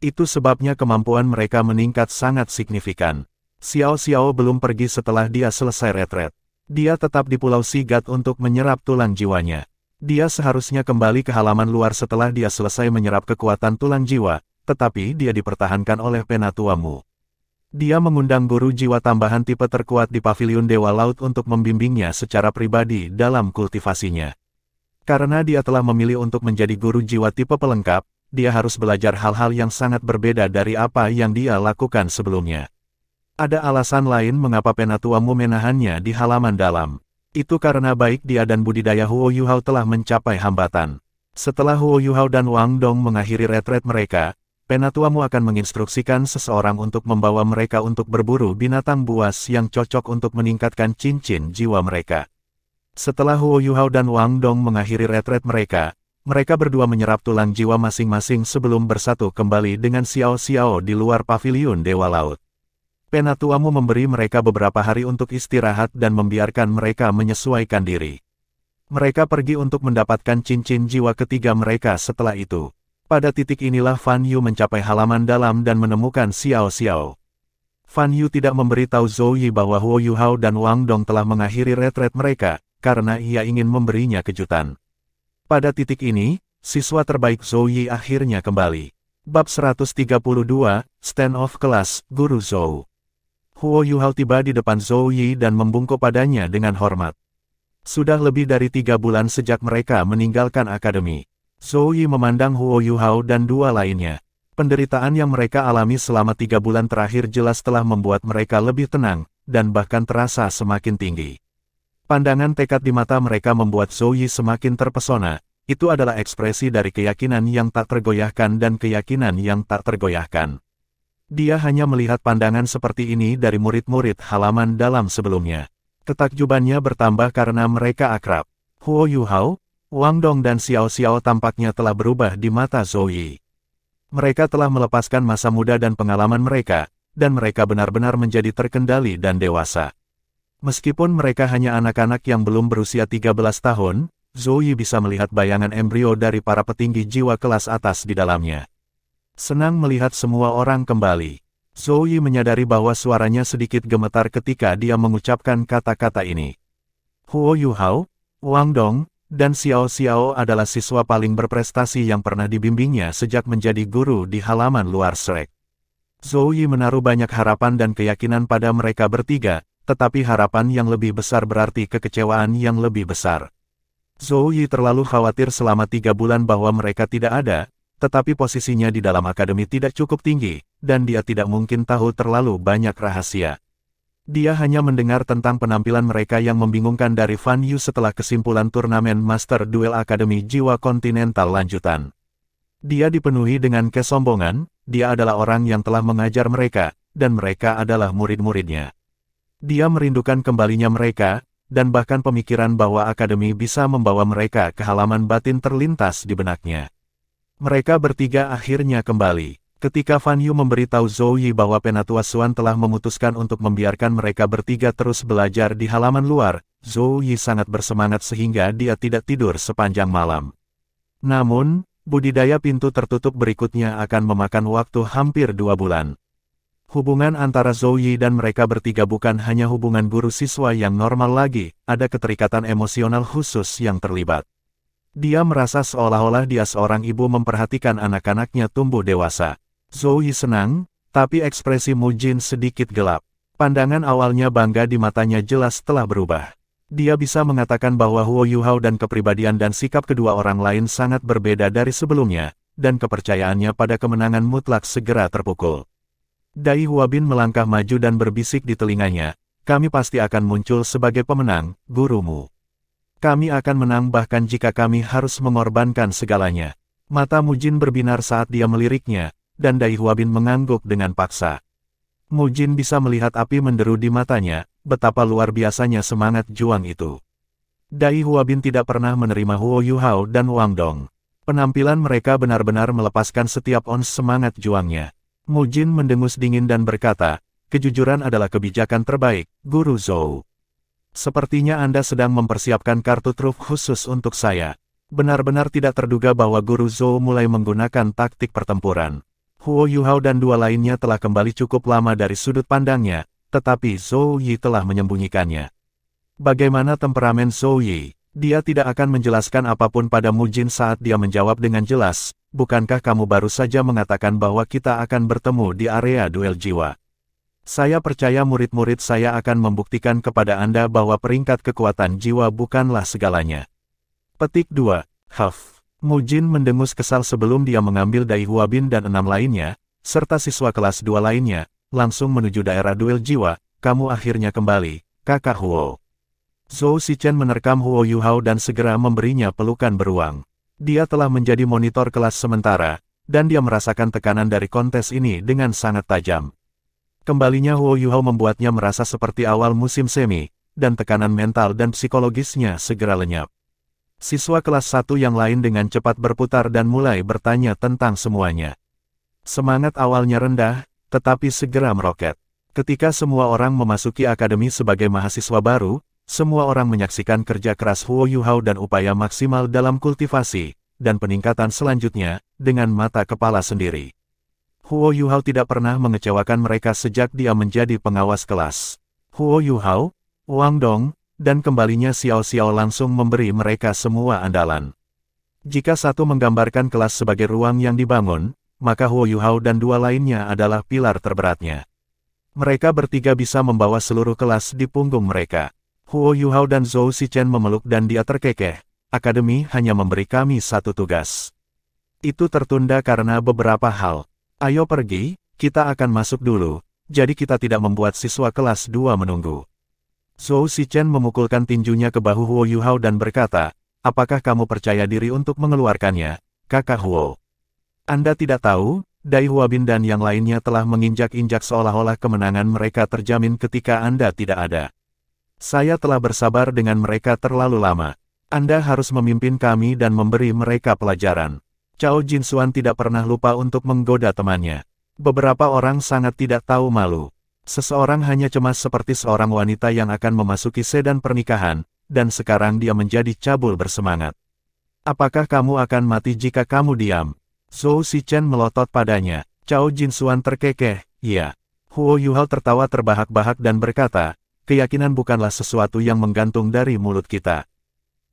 Itu sebabnya kemampuan mereka meningkat sangat signifikan. Xiao Xiao belum pergi setelah dia selesai retret. Dia tetap di Pulau Sigat untuk menyerap tulang jiwanya. Dia seharusnya kembali ke halaman luar setelah dia selesai menyerap kekuatan tulang jiwa, tetapi dia dipertahankan oleh Penatua Mu. Dia mengundang guru jiwa tambahan tipe terkuat di Paviliun Dewa Laut untuk membimbingnya secara pribadi dalam kultivasinya. Karena dia telah memilih untuk menjadi guru jiwa tipe pelengkap, dia harus belajar hal-hal yang sangat berbeda dari apa yang dia lakukan sebelumnya. Ada alasan lain mengapa Penatua Mu menahannya di halaman dalam. Itu karena baik dia dan budidaya Huo Yuhao telah mencapai hambatan. Setelah Huo Yuhao dan Wang Dong mengakhiri retret mereka, Penatua Mu akan menginstruksikan seseorang untuk membawa mereka untuk berburu binatang buas yang cocok untuk meningkatkan cincin jiwa mereka. Setelah Huo Yuhao dan Wang Dong mengakhiri retret mereka, mereka berdua menyerap tulang jiwa masing-masing sebelum bersatu kembali dengan Xiao Xiao di luar Paviliun Dewa Laut. Penatua Mu memberi mereka beberapa hari untuk istirahat dan membiarkan mereka menyesuaikan diri. Mereka pergi untuk mendapatkan cincin jiwa ketiga mereka setelah itu. Pada titik inilah Fan Yu mencapai halaman dalam dan menemukan Xiao Xiao. Fan Yu tidak memberitahu Zhou Yi bahwa Huo Yuhao dan Wang Dong telah mengakhiri retret mereka, karena ia ingin memberinya kejutan. Pada titik ini, siswa terbaik Zhou Yi akhirnya kembali. Bab 132, Stand Off Kelas, Guru Zhou. Huo Yuhao tiba di depan Zhou Yi dan membungkuk padanya dengan hormat. Sudah lebih dari 3 bulan sejak mereka meninggalkan akademi. Zhou Yi memandang Huo Yuhao dan 2 lainnya. Penderitaan yang mereka alami selama 3 bulan terakhir jelas telah membuat mereka lebih tenang, dan bahkan terasa semakin tinggi. Pandangan tekad di mata mereka membuat Zhou Yi semakin terpesona. Itu adalah ekspresi dari keyakinan yang tak tergoyahkan dan keyakinan yang tak tergoyahkan. Dia hanya melihat pandangan seperti ini dari murid-murid halaman dalam sebelumnya. Ketakjubannya bertambah karena mereka akrab. Huo Yuhao, Wang Dong dan Xiao Xiao tampaknya telah berubah di mata Zhou Yi. Mereka telah melepaskan masa muda dan pengalaman mereka, dan mereka benar-benar menjadi terkendali dan dewasa. Meskipun mereka hanya anak-anak yang belum berusia 13 tahun, Zhou Yi bisa melihat bayangan embrio dari para petinggi jiwa kelas atas di dalamnya. Senang melihat semua orang kembali. Zhou Yi menyadari bahwa suaranya sedikit gemetar ketika dia mengucapkan kata-kata ini. Huo Yuhao, Wang Dong, dan Xiao Xiao adalah siswa paling berprestasi yang pernah dibimbingnya sejak menjadi guru di halaman luar Shrek. Zhou Yi menaruh banyak harapan dan keyakinan pada mereka bertiga, tetapi harapan yang lebih besar berarti kekecewaan yang lebih besar. Zhou Yi terlalu khawatir selama 3 bulan bahwa mereka tidak ada, tetapi posisinya di dalam akademi tidak cukup tinggi, dan dia tidak mungkin tahu terlalu banyak rahasia. Dia hanya mendengar tentang penampilan mereka yang membingungkan dari Fan Yu setelah kesimpulan turnamen Master Duel Akademi Jiwa Kontinental lanjutan. Dia dipenuhi dengan kesombongan, dia adalah orang yang telah mengajar mereka, dan mereka adalah murid-muridnya. Dia merindukan kembalinya mereka, dan bahkan pemikiran bahwa akademi bisa membawa mereka ke halaman batin terlintas di benaknya. Mereka bertiga akhirnya kembali. Ketika Fan Yu memberitahu Zhou Yi bahwa Penatua Xuan telah memutuskan untuk membiarkan mereka bertiga terus belajar di halaman luar, Zhou Yi sangat bersemangat sehingga dia tidak tidur sepanjang malam. Namun, budidaya pintu tertutup berikutnya akan memakan waktu hampir 2 bulan. Hubungan antara Zhou Yi dan mereka bertiga bukan hanya hubungan guru-siswa yang normal lagi, ada keterikatan emosional khusus yang terlibat. Dia merasa seolah-olah dia seorang ibu memperhatikan anak-anaknya tumbuh dewasa. Zhou Yi senang, tapi ekspresi Mu Jin sedikit gelap. Pandangan awalnya bangga di matanya jelas telah berubah. Dia bisa mengatakan bahwa Huo Yuhao dan kepribadian dan sikap kedua orang lain sangat berbeda dari sebelumnya, dan kepercayaannya pada kemenangan mutlak segera terpukul. Dai Huabin melangkah maju dan berbisik di telinganya, "Kami pasti akan muncul sebagai pemenang, gurumu. Kami akan menang bahkan jika kami harus mengorbankan segalanya." Mata Mu Jin berbinar saat dia meliriknya, dan Dai Huabin mengangguk dengan paksa. Mu Jin bisa melihat api menderu di matanya, betapa luar biasanya semangat juang itu. Dai Huabin tidak pernah menerima Huo Yuhao dan Wang Dong. Penampilan mereka benar-benar melepaskan setiap ons semangat juangnya. Mu Jin mendengus dingin dan berkata, "Kejujuran adalah kebijakan terbaik, Guru Zhou. Sepertinya Anda sedang mempersiapkan kartu truf khusus untuk saya." Benar-benar tidak terduga bahwa Guru Zhou mulai menggunakan taktik pertempuran. Huo Yuhao dan 2 lainnya telah kembali cukup lama dari sudut pandangnya, tetapi Zhou Yi telah menyembunyikannya. Bagaimana temperamen Zhou Yi? Dia tidak akan menjelaskan apapun pada Mu Jin saat dia menjawab dengan jelas, "Bukankah kamu baru saja mengatakan bahwa kita akan bertemu di area duel jiwa? Saya percaya murid-murid saya akan membuktikan kepada Anda bahwa peringkat kekuatan jiwa bukanlah segalanya." Petik 2. Huff. Mu Jin mendengus kesal sebelum dia mengambil Dai Huabin dan 6 lainnya, serta siswa kelas 2 lainnya, langsung menuju daerah duel jiwa. "Kamu akhirnya kembali, Kakak Huo." Zhou Shichen menerkam Huo Yuhao dan segera memberinya pelukan beruang. Dia telah menjadi monitor kelas sementara, dan dia merasakan tekanan dari kontes ini dengan sangat tajam. Kembalinya Huo Yuhao membuatnya merasa seperti awal musim semi, dan tekanan mental dan psikologisnya segera lenyap. Siswa kelas 1 yang lain dengan cepat berputar dan mulai bertanya tentang semuanya. Semangat awalnya rendah, tetapi segera meroket. Ketika semua orang memasuki akademi sebagai mahasiswa baru, semua orang menyaksikan kerja keras Huo Yuhao dan upaya maksimal dalam kultivasi, dan peningkatan selanjutnya, dengan mata kepala sendiri. Huo Yuhao tidak pernah mengecewakan mereka sejak dia menjadi pengawas kelas. Huo Yuhao, Wang Dong, dan kembalinya Xiao Xiao langsung memberi mereka semua andalan. Jika satu menggambarkan kelas sebagai ruang yang dibangun, maka Huo Yuhao dan 2 lainnya adalah pilar terberatnya. Mereka bertiga bisa membawa seluruh kelas di punggung mereka. Huo Yuhao dan Zhou Shichen memeluk dan dia terkekeh. "Akademi hanya memberi kami satu tugas. Itu tertunda karena beberapa hal. Ayo pergi, kita akan masuk dulu, jadi kita tidak membuat siswa kelas 2 menunggu." Zhou Shichen memukulkan tinjunya ke bahu Huo Yuhao dan berkata, "Apakah kamu percaya diri untuk mengeluarkannya, Kakak Huo? Anda tidak tahu, Dai Huabin dan yang lainnya telah menginjak-injak seolah-olah kemenangan mereka terjamin ketika Anda tidak ada. Saya telah bersabar dengan mereka terlalu lama. Anda harus memimpin kami dan memberi mereka pelajaran. Cao Jinxuan tidak pernah lupa untuk menggoda temannya. Beberapa orang sangat tidak tahu malu. Seseorang hanya cemas seperti seorang wanita yang akan memasuki sedan pernikahan, dan sekarang dia menjadi cabul bersemangat. Apakah kamu akan mati jika kamu diam? Zhou Zichen melotot padanya. Cao Jinxuan terkekeh, iya. Huo Yuhao tertawa terbahak-bahak dan berkata, keyakinan bukanlah sesuatu yang menggantung dari mulut kita.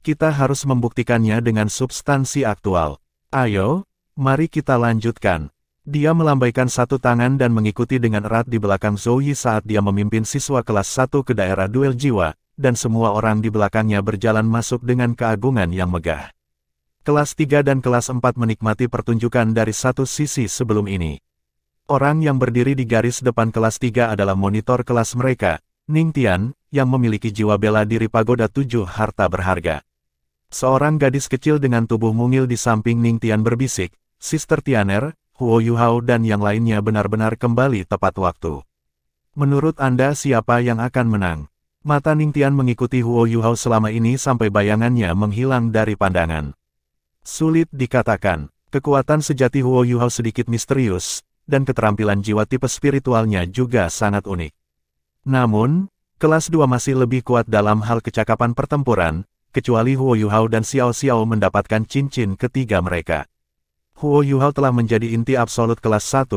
Kita harus membuktikannya dengan substansi aktual. Ayo, mari kita lanjutkan. Dia melambaikan satu tangan dan mengikuti dengan erat di belakang Zhou Yi saat dia memimpin siswa kelas 1 ke daerah duel jiwa, dan semua orang di belakangnya berjalan masuk dengan keagungan yang megah. Kelas 3 dan kelas 4 menikmati pertunjukan dari satu sisi sebelum ini. Orang yang berdiri di garis depan kelas 3 adalah monitor kelas mereka, Ning Tian, yang memiliki jiwa bela diri pagoda 7 harta berharga. Seorang gadis kecil dengan tubuh mungil di samping Ning Tian berbisik, Sister Tianer, Huo Yuhao dan yang lainnya benar-benar kembali tepat waktu. Menurut Anda siapa yang akan menang? Mata Ning Tian mengikuti Huo Yuhao selama ini sampai bayangannya menghilang dari pandangan. Sulit dikatakan, kekuatan sejati Huo Yuhao sedikit misterius, dan keterampilan jiwa tipe spiritualnya juga sangat unik. Namun, kelas 2 masih lebih kuat dalam hal kecakapan pertempuran, kecuali Huo Yuhao dan Xiao Xiao mendapatkan cincin ketiga mereka. Huo Yuhao telah menjadi inti absolut kelas 1,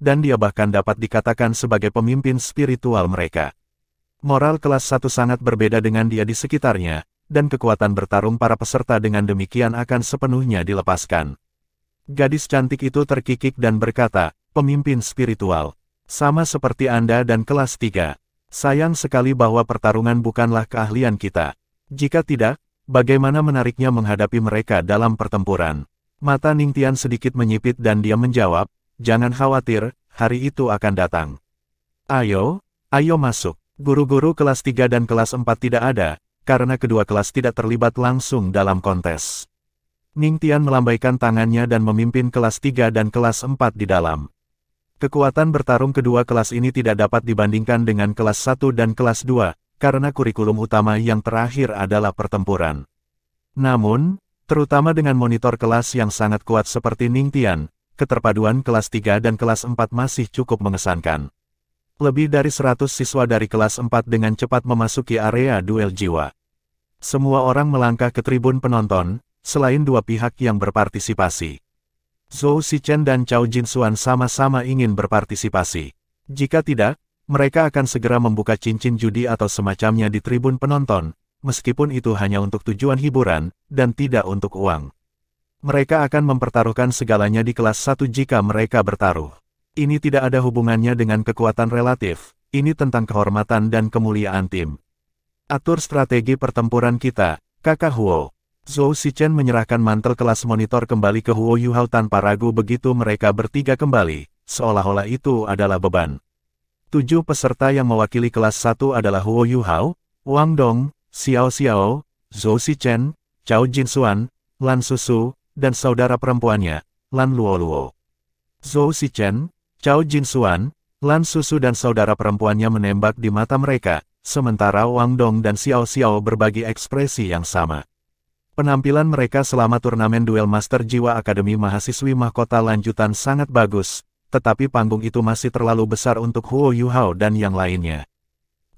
dan dia bahkan dapat dikatakan sebagai pemimpin spiritual mereka. Moral kelas 1 sangat berbeda dengan dia di sekitarnya, dan kekuatan bertarung para peserta dengan demikian akan sepenuhnya dilepaskan. Gadis cantik itu terkikik dan berkata, pemimpin spiritual. Sama seperti Anda dan kelas 3. Sayang sekali bahwa pertarungan bukanlah keahlian kita. Jika tidak, bagaimana menariknya menghadapi mereka dalam pertempuran? Mata Ning Tian sedikit menyipit dan dia menjawab, jangan khawatir, hari itu akan datang. Ayo masuk. Guru-guru kelas 3 dan kelas 4 tidak ada, karena kedua kelas tidak terlibat langsung dalam kontes. Ning Tian melambaikan tangannya dan memimpin kelas 3 dan kelas 4 di dalam. Kekuatan bertarung kedua kelas ini tidak dapat dibandingkan dengan kelas 1 dan kelas 2, karena kurikulum utama yang terakhir adalah pertempuran. Namun, terutama dengan monitor kelas yang sangat kuat seperti Ning Tian, keterpaduan kelas 3 dan kelas 4 masih cukup mengesankan. Lebih dari 100 siswa dari kelas 4 dengan cepat memasuki area duel jiwa. Semua orang melangkah ke tribun penonton, selain dua pihak yang berpartisipasi. Zhou Zichen dan Cao Jinxuan sama-sama ingin berpartisipasi. Jika tidak, mereka akan segera membuka cincin judi atau semacamnya di tribun penonton, meskipun itu hanya untuk tujuan hiburan, dan tidak untuk uang. Mereka akan mempertaruhkan segalanya di kelas 1 jika mereka bertaruh. Ini tidak ada hubungannya dengan kekuatan relatif, ini tentang kehormatan dan kemuliaan tim. Atur strategi pertempuran kita, Kakak Huo. Zhou Zichen menyerahkan mantel kelas monitor kembali ke Huo Yuhao tanpa ragu begitu mereka bertiga kembali, seolah-olah itu adalah beban. 7 peserta yang mewakili kelas 1 adalah Huo Yuhao, Wang Dong, Xiao Xiao, Zhou Zichen, Cao Jinxuan, Lan Susu, dan saudara perempuannya, Lan Luoluo. Zhou Zichen, Cao Jinxuan, Lan Susu dan saudara perempuannya menembak di mata mereka, sementara Wang Dong dan Xiao Xiao berbagi ekspresi yang sama. Penampilan mereka selama turnamen duel Master Jiwa Akademi Mahasiswi Mahkota lanjutan sangat bagus, tetapi panggung itu masih terlalu besar untuk Huo Yuhao dan yang lainnya.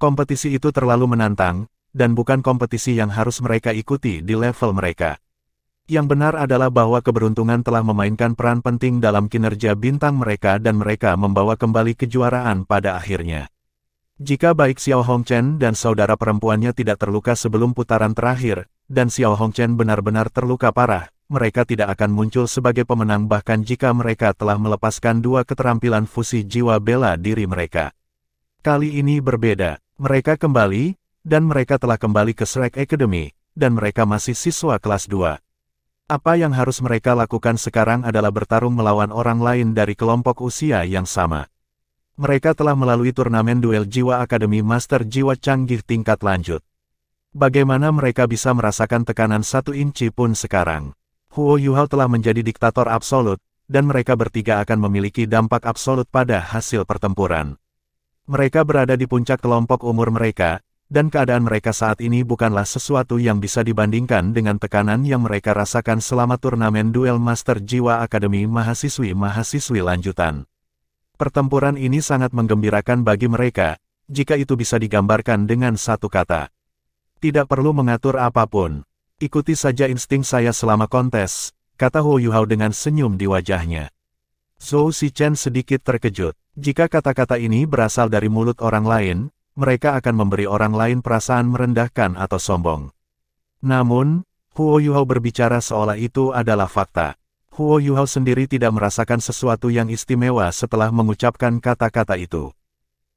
Kompetisi itu terlalu menantang, dan bukan kompetisi yang harus mereka ikuti di level mereka. Yang benar adalah bahwa keberuntungan telah memainkan peran penting dalam kinerja bintang mereka dan mereka membawa kembali kejuaraan pada akhirnya. Jika baik Xiao Hongchen dan saudara perempuannya tidak terluka sebelum putaran terakhir, dan Xiao Hongchen benar-benar terluka parah, mereka tidak akan muncul sebagai pemenang bahkan jika mereka telah melepaskan dua keterampilan fusi jiwa bela diri mereka. Kali ini berbeda, mereka kembali, dan mereka telah kembali ke Shrek Academy, dan mereka masih siswa kelas 2. Apa yang harus mereka lakukan sekarang adalah bertarung melawan orang lain dari kelompok usia yang sama. Mereka telah melalui turnamen duel jiwa Akademi Master Jiwa Canggih tingkat lanjut. Bagaimana mereka bisa merasakan tekanan 1 inci pun sekarang? Huo Yuhao telah menjadi diktator absolut, dan mereka bertiga akan memiliki dampak absolut pada hasil pertempuran. Mereka berada di puncak kelompok umur mereka, dan keadaan mereka saat ini bukanlah sesuatu yang bisa dibandingkan dengan tekanan yang mereka rasakan selama turnamen duel Master Jiwa Akademi Mahasiswi-Mahasiswi lanjutan. Pertempuran ini sangat menggembirakan bagi mereka, jika itu bisa digambarkan dengan satu kata. Tidak perlu mengatur apapun. Ikuti saja insting saya selama kontes, kata Huo Yuhao dengan senyum di wajahnya. Zhou Shichen sedikit terkejut. Jika kata-kata ini berasal dari mulut orang lain, mereka akan memberi orang lain perasaan merendahkan atau sombong. Namun, Huo Yuhao berbicara seolah itu adalah fakta. Huo Yuhao sendiri tidak merasakan sesuatu yang istimewa setelah mengucapkan kata-kata itu.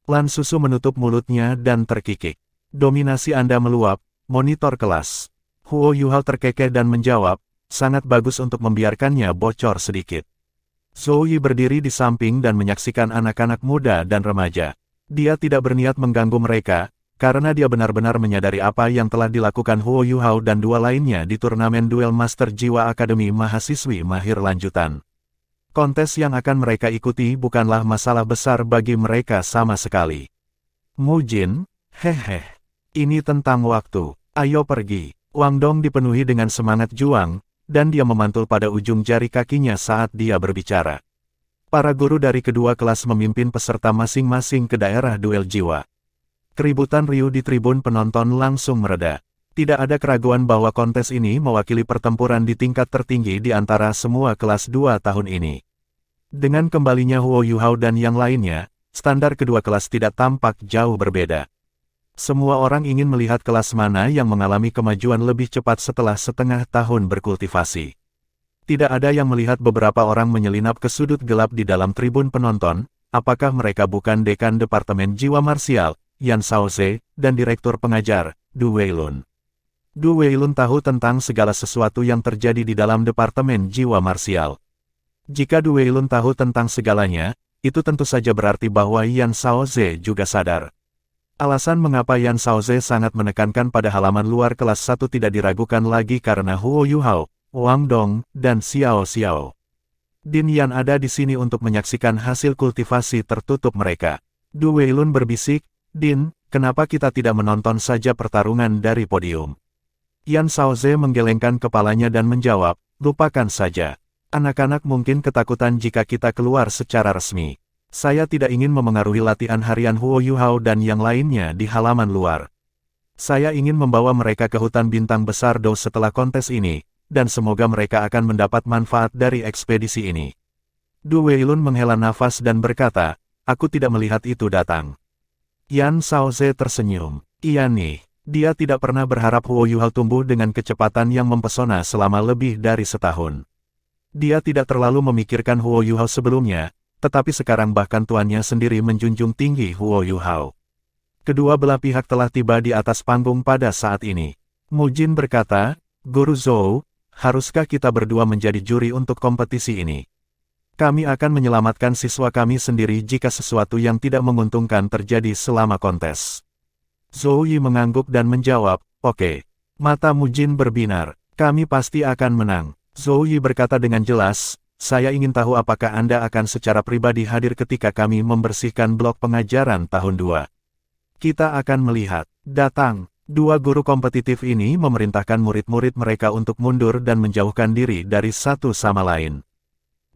Lan Susu menutup mulutnya dan terkikik. Dominasi Anda meluap, monitor kelas. Huo Yuhao terkekeh dan menjawab, sangat bagus untuk membiarkannya bocor sedikit. Zhou Yi berdiri di samping dan menyaksikan anak-anak muda dan remaja. Dia tidak berniat mengganggu mereka, karena dia benar-benar menyadari apa yang telah dilakukan Huo Yuhao dan dua lainnya di turnamen duel Master Jiwa Akademi Mahasiswi Mahir lanjutan. Kontes yang akan mereka ikuti bukanlah masalah besar bagi mereka sama sekali. Mujin, hehe. Ini tentang waktu, ayo pergi. Wang Dong dipenuhi dengan semangat juang, dan dia memantul pada ujung jari kakinya saat dia berbicara. Para guru dari kedua kelas memimpin peserta masing-masing ke daerah duel jiwa. Keributan riuh di tribun penonton langsung mereda. Tidak ada keraguan bahwa kontes ini mewakili pertempuran di tingkat tertinggi di antara semua kelas 2 tahun ini. Dengan kembalinya Huo Yuhao dan yang lainnya, standar kedua kelas tidak tampak jauh berbeda. Semua orang ingin melihat kelas mana yang mengalami kemajuan lebih cepat setelah setengah tahun berkultivasi. Tidak ada yang melihat beberapa orang menyelinap ke sudut gelap di dalam tribun penonton, apakah mereka bukan dekan Departemen Jiwa Marsial, Yan Shaoze, dan Direktur Pengajar, Du Weilun. Du Weilun tahu tentang segala sesuatu yang terjadi di dalam Departemen Jiwa Marsial. Jika Du Weilun tahu tentang segalanya, itu tentu saja berarti bahwa Yan Shaoze juga sadar. Alasan mengapa Yan Shaoze sangat menekankan pada halaman luar kelas 1 tidak diragukan lagi karena Huo Yuhao, Wang Dong, dan Xiao Xiao. Din Yan ada di sini untuk menyaksikan hasil kultivasi tertutup mereka. Du Weilun berbisik, Din, kenapa kita tidak menonton saja pertarungan dari podium? Yan Shaoze menggelengkan kepalanya dan menjawab, lupakan saja. Anak-anak mungkin ketakutan jika kita keluar secara resmi. Saya tidak ingin memengaruhi latihan harian Huo Yuhao dan yang lainnya di halaman luar. Saya ingin membawa mereka ke hutan bintang besar Dou setelah kontes ini, dan semoga mereka akan mendapat manfaat dari ekspedisi ini. Du Weilun menghela nafas dan berkata, aku tidak melihat itu datang. Yan Shaoze tersenyum. Iya nih, dia tidak pernah berharap Huo Yuhao tumbuh dengan kecepatan yang mempesona selama lebih dari setahun. Dia tidak terlalu memikirkan Huo Yuhao sebelumnya, tetapi sekarang bahkan tuannya sendiri menjunjung tinggi Huo Yuhao. Kedua belah pihak telah tiba di atas panggung pada saat ini. Mujin berkata, Guru Zhou, haruskah kita berdua menjadi juri untuk kompetisi ini? Kami akan menyelamatkan siswa kami sendiri jika sesuatu yang tidak menguntungkan terjadi selama kontes. Zhou Yi mengangguk dan menjawab, oke. Mata Mujin berbinar, kami pasti akan menang. Zhou Yi berkata dengan jelas, saya ingin tahu apakah Anda akan secara pribadi hadir ketika kami membersihkan blok pengajaran tahun 2. Kita akan melihat. Datang. Dua guru kompetitif ini memerintahkan murid-murid mereka untuk mundur dan menjauhkan diri dari satu sama lain.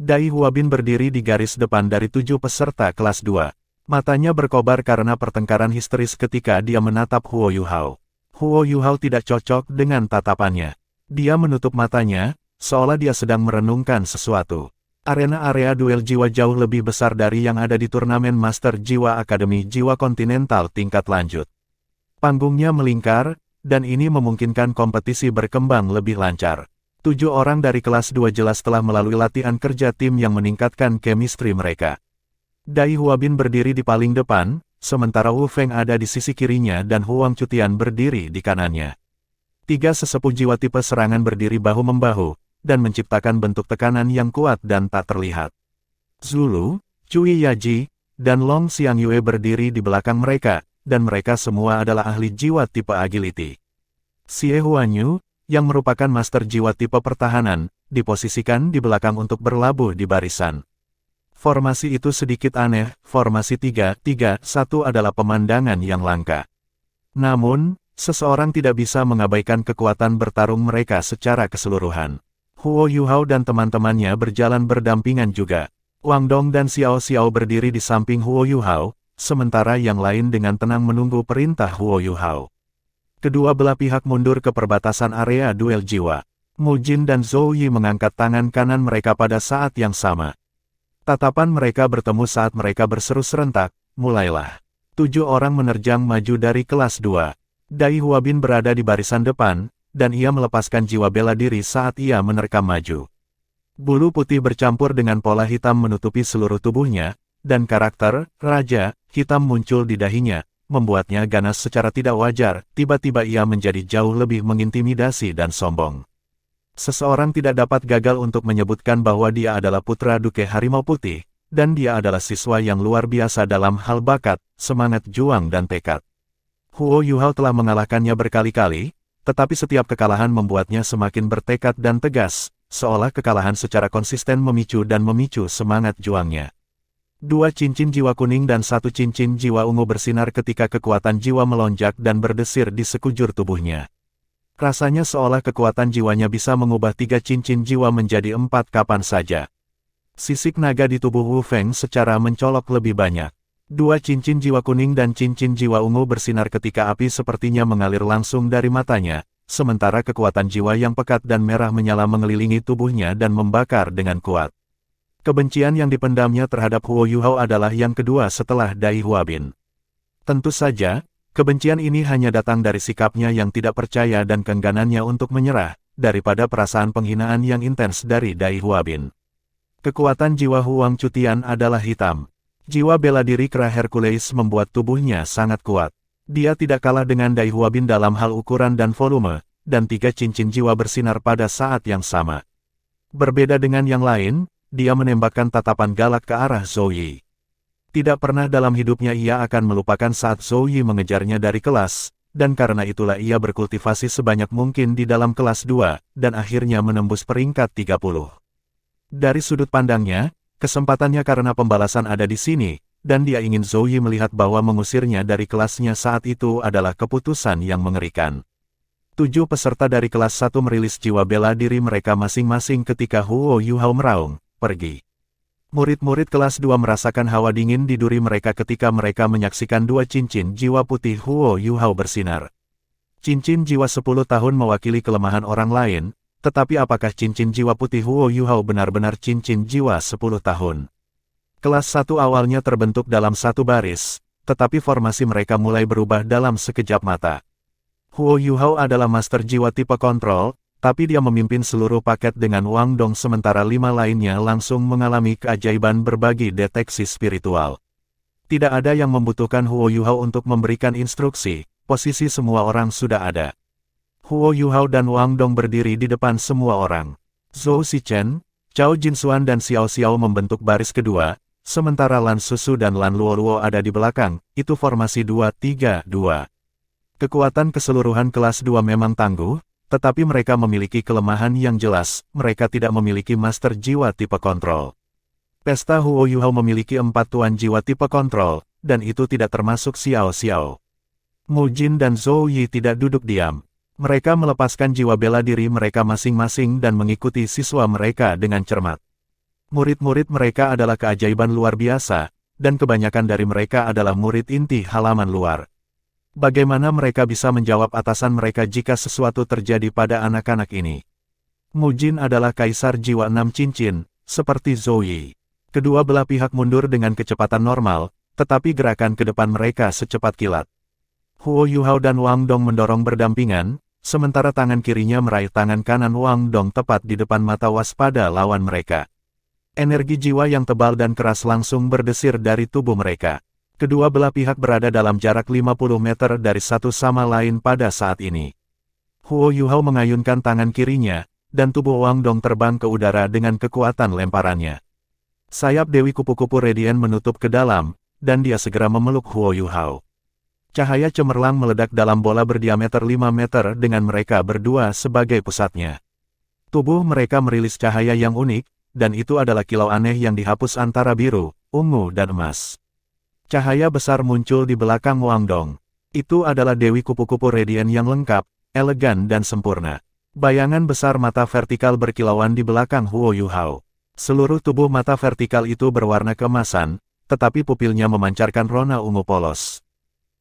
Dai Huabin berdiri di garis depan dari 7 peserta kelas 2. Matanya berkobar karena pertengkaran histeris ketika dia menatap Huo Yuhao. Huo Yuhao tidak cocok dengan tatapannya. Dia menutup matanya, seolah dia sedang merenungkan sesuatu. Arena area duel jiwa jauh lebih besar dari yang ada di turnamen Master Jiwa Akademi Jiwa Kontinental tingkat lanjut. Panggungnya melingkar, dan ini memungkinkan kompetisi berkembang lebih lancar. 7 orang dari kelas 2 jelas telah melalui latihan kerja tim yang meningkatkan chemistry mereka. Dai Huabin berdiri di paling depan, sementara Wu Feng ada di sisi kirinya dan Huang Cutian berdiri di kanannya. 3 sesepuh jiwa tipe serangan berdiri bahu-membahu, dan menciptakan bentuk tekanan yang kuat dan tak terlihat. Zulu, Cui Yaji, dan Long Xiangyue berdiri di belakang mereka, dan mereka semua adalah ahli jiwa tipe agility. Xie Huanyu, yang merupakan master jiwa tipe pertahanan, diposisikan di belakang untuk berlabuh di barisan. Formasi itu sedikit aneh, formasi 3-3-1 adalah pemandangan yang langka. Namun, seseorang tidak bisa mengabaikan kekuatan bertarung mereka secara keseluruhan. Huo Yuhao dan teman-temannya berjalan berdampingan juga. Wang Dong dan Xiao Xiao berdiri di samping Huo Yuhao, sementara yang lain dengan tenang menunggu perintah Huo Yuhao. Kedua belah pihak mundur ke perbatasan area duel jiwa. Mu Jin dan Zhou Yi mengangkat tangan kanan mereka pada saat yang sama. Tatapan mereka bertemu saat mereka berseru serentak, mulailah. 7 orang menerjang maju dari kelas 2. Dai Huabin berada di barisan depan, dan ia melepaskan jiwa bela diri saat ia menerkam maju. Bulu putih bercampur dengan pola hitam menutupi seluruh tubuhnya, dan karakter Raja Hitam muncul di dahinya, membuatnya ganas secara tidak wajar. Tiba-tiba ia menjadi jauh lebih mengintimidasi dan sombong. Seseorang tidak dapat gagal untuk menyebutkan bahwa dia adalah putra Duke Harimau Putih, dan dia adalah siswa yang luar biasa dalam hal bakat, semangat juang dan tekad. Huo Yuhao telah mengalahkannya berkali-kali, tetapi setiap kekalahan membuatnya semakin bertekad dan tegas, seolah kekalahan secara konsisten memicu semangat juangnya. 2 cincin jiwa kuning dan 1 cincin jiwa ungu bersinar ketika kekuatan jiwa melonjak dan berdesir di sekujur tubuhnya. Rasanya seolah kekuatan jiwanya bisa mengubah 3 cincin jiwa menjadi 4 kapan saja. Sisik naga di tubuh Wu Feng secara mencolok lebih banyak. 2 cincin jiwa kuning dan cincin jiwa ungu bersinar ketika api sepertinya mengalir langsung dari matanya, sementara kekuatan jiwa yang pekat dan merah menyala mengelilingi tubuhnya dan membakar dengan kuat. Kebencian yang dipendamnya terhadap Huo Yuhao adalah yang kedua setelah Dai Huabin. Tentu saja, kebencian ini hanya datang dari sikapnya yang tidak percaya dan keengganannya untuk menyerah, daripada perasaan penghinaan yang intens dari Dai Huabin. Kekuatan jiwa Huang Cutian adalah hitam. Jiwa bela diri kera Hercules membuat tubuhnya sangat kuat. Dia tidak kalah dengan Dai Huabin dalam hal ukuran dan volume, dan 3 cincin jiwa bersinar pada saat yang sama. Berbeda dengan yang lain, dia menembakkan tatapan galak ke arah Zhou Yi. Tidak pernah dalam hidupnya ia akan melupakan saat Zhou Yi mengejarnya dari kelas, dan karena itulah ia berkultivasi sebanyak mungkin di dalam kelas 2, dan akhirnya menembus peringkat 30. Dari sudut pandangnya, kesempatannya karena pembalasan ada di sini, dan dia ingin Zhou Yi melihat bahwa mengusirnya dari kelasnya saat itu adalah keputusan yang mengerikan. 7 peserta dari kelas 1 merilis jiwa bela diri mereka masing-masing ketika Huo Yuhao meraung, pergi. Murid-murid kelas 2 merasakan hawa dingin di duri mereka ketika mereka menyaksikan 2 cincin jiwa putih Huo Yuhao bersinar. Cincin jiwa 10 tahun mewakili kelemahan orang lain, tetapi apakah cincin jiwa putih Huo Yuhao benar-benar cincin jiwa 10 tahun? Kelas 1 awalnya terbentuk dalam satu baris, tetapi formasi mereka mulai berubah dalam sekejap mata. Huo Yuhao adalah master jiwa tipe kontrol, tapi dia memimpin seluruh paket dengan Wang Dong sementara 5 lainnya langsung mengalami keajaiban berbagi deteksi spiritual. Tidak ada yang membutuhkan Huo Yuhao untuk memberikan instruksi, posisi semua orang sudah ada. Huo Yuhao dan Wang Dong berdiri di depan semua orang. Zhou Xichen, Chao Jinsuan dan Xiao Xiao membentuk baris kedua, sementara Lan Susu dan Lan Luoluo ada di belakang, itu formasi 2-3-2. Kekuatan keseluruhan kelas 2 memang tangguh, tetapi mereka memiliki kelemahan yang jelas, mereka tidak memiliki master jiwa tipe kontrol. Pesta Huo Yuhao memiliki 4 tuan jiwa tipe kontrol, dan itu tidak termasuk Xiao Xiao. Mu Jin dan Zhou Yi tidak duduk diam. Mereka melepaskan jiwa bela diri mereka masing-masing dan mengikuti siswa mereka dengan cermat. Murid-murid mereka adalah keajaiban luar biasa, dan kebanyakan dari mereka adalah murid inti halaman luar. Bagaimana mereka bisa menjawab atasan mereka jika sesuatu terjadi pada anak-anak ini? Mu Jin adalah kaisar jiwa 6 cincin, seperti Zhou Yi. Kedua belah pihak mundur dengan kecepatan normal, tetapi gerakan ke depan mereka secepat kilat. Huo Yuhao dan Wang Dong mendorong berdampingan, sementara tangan kirinya meraih tangan kanan Wang Dong tepat di depan mata waspada lawan mereka. Energi jiwa yang tebal dan keras langsung berdesir dari tubuh mereka. Kedua belah pihak berada dalam jarak 50 meter dari satu sama lain pada saat ini. Huo Yuhao mengayunkan tangan kirinya, dan tubuh Wang Dong terbang ke udara dengan kekuatan lemparannya. Sayap Dewi Kupu-Kupu Radiant menutup ke dalam, dan dia segera memeluk Huo Yuhao. Cahaya cemerlang meledak dalam bola berdiameter 5 meter dengan mereka berdua sebagai pusatnya. Tubuh mereka merilis cahaya yang unik, dan itu adalah kilau aneh yang dihapus antara biru, ungu dan emas. Cahaya besar muncul di belakang Wang Dong. Itu adalah Dewi Kupu-Kupu Radiant yang lengkap, elegan dan sempurna. Bayangan besar mata vertikal berkilauan di belakang Huo Yuhao. Seluruh tubuh mata vertikal itu berwarna keemasan, tetapi pupilnya memancarkan rona ungu polos.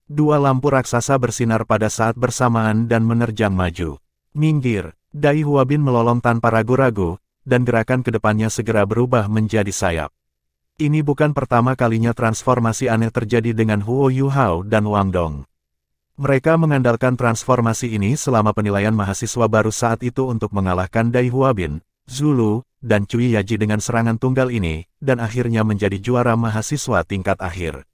Dua lampu raksasa bersinar pada saat bersamaan dan menerjang maju. Minggir, Dai Huabin melolong tanpa ragu-ragu, dan gerakan kedepannya segera berubah menjadi sayap. Ini bukan pertama kalinya transformasi aneh terjadi dengan Huo Yuhao dan Wang Dong. Mereka mengandalkan transformasi ini selama penilaian mahasiswa baru saat itu untuk mengalahkan Dai Huabin, Zulu, dan Cui Yaji dengan serangan tunggal ini, dan akhirnya menjadi juara mahasiswa tingkat akhir.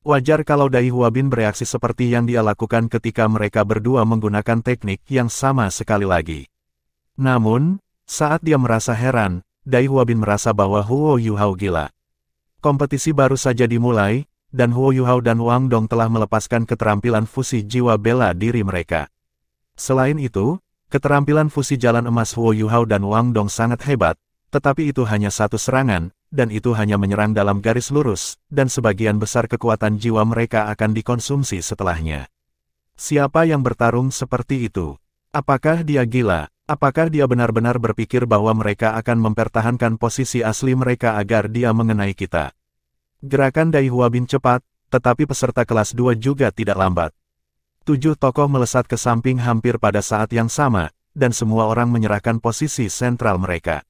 Wajar kalau Dai Huabin bereaksi seperti yang dia lakukan ketika mereka berdua menggunakan teknik yang sama sekali lagi. Namun, saat dia merasa heran, Dai Huabin merasa bahwa Huo Yuhao gila. Kompetisi baru saja dimulai, dan Huo Yuhao dan Wang Dong telah melepaskan keterampilan fusi jiwa bela diri mereka. Selain itu, keterampilan fusi jalan emas Huo Yuhao dan Wang Dong sangat hebat, tetapi itu hanya satu serangan, dan itu hanya menyerang dalam garis lurus, dan sebagian besar kekuatan jiwa mereka akan dikonsumsi setelahnya. Siapa yang bertarung seperti itu? Apakah dia gila? Apakah dia benar-benar berpikir bahwa mereka akan mempertahankan posisi asli mereka agar dia mengenai kita? Gerakan Dai Huabin cepat, tetapi peserta kelas 2 juga tidak lambat. 7 tokoh melesat ke samping hampir pada saat yang sama, dan semua orang menyerahkan posisi sentral mereka.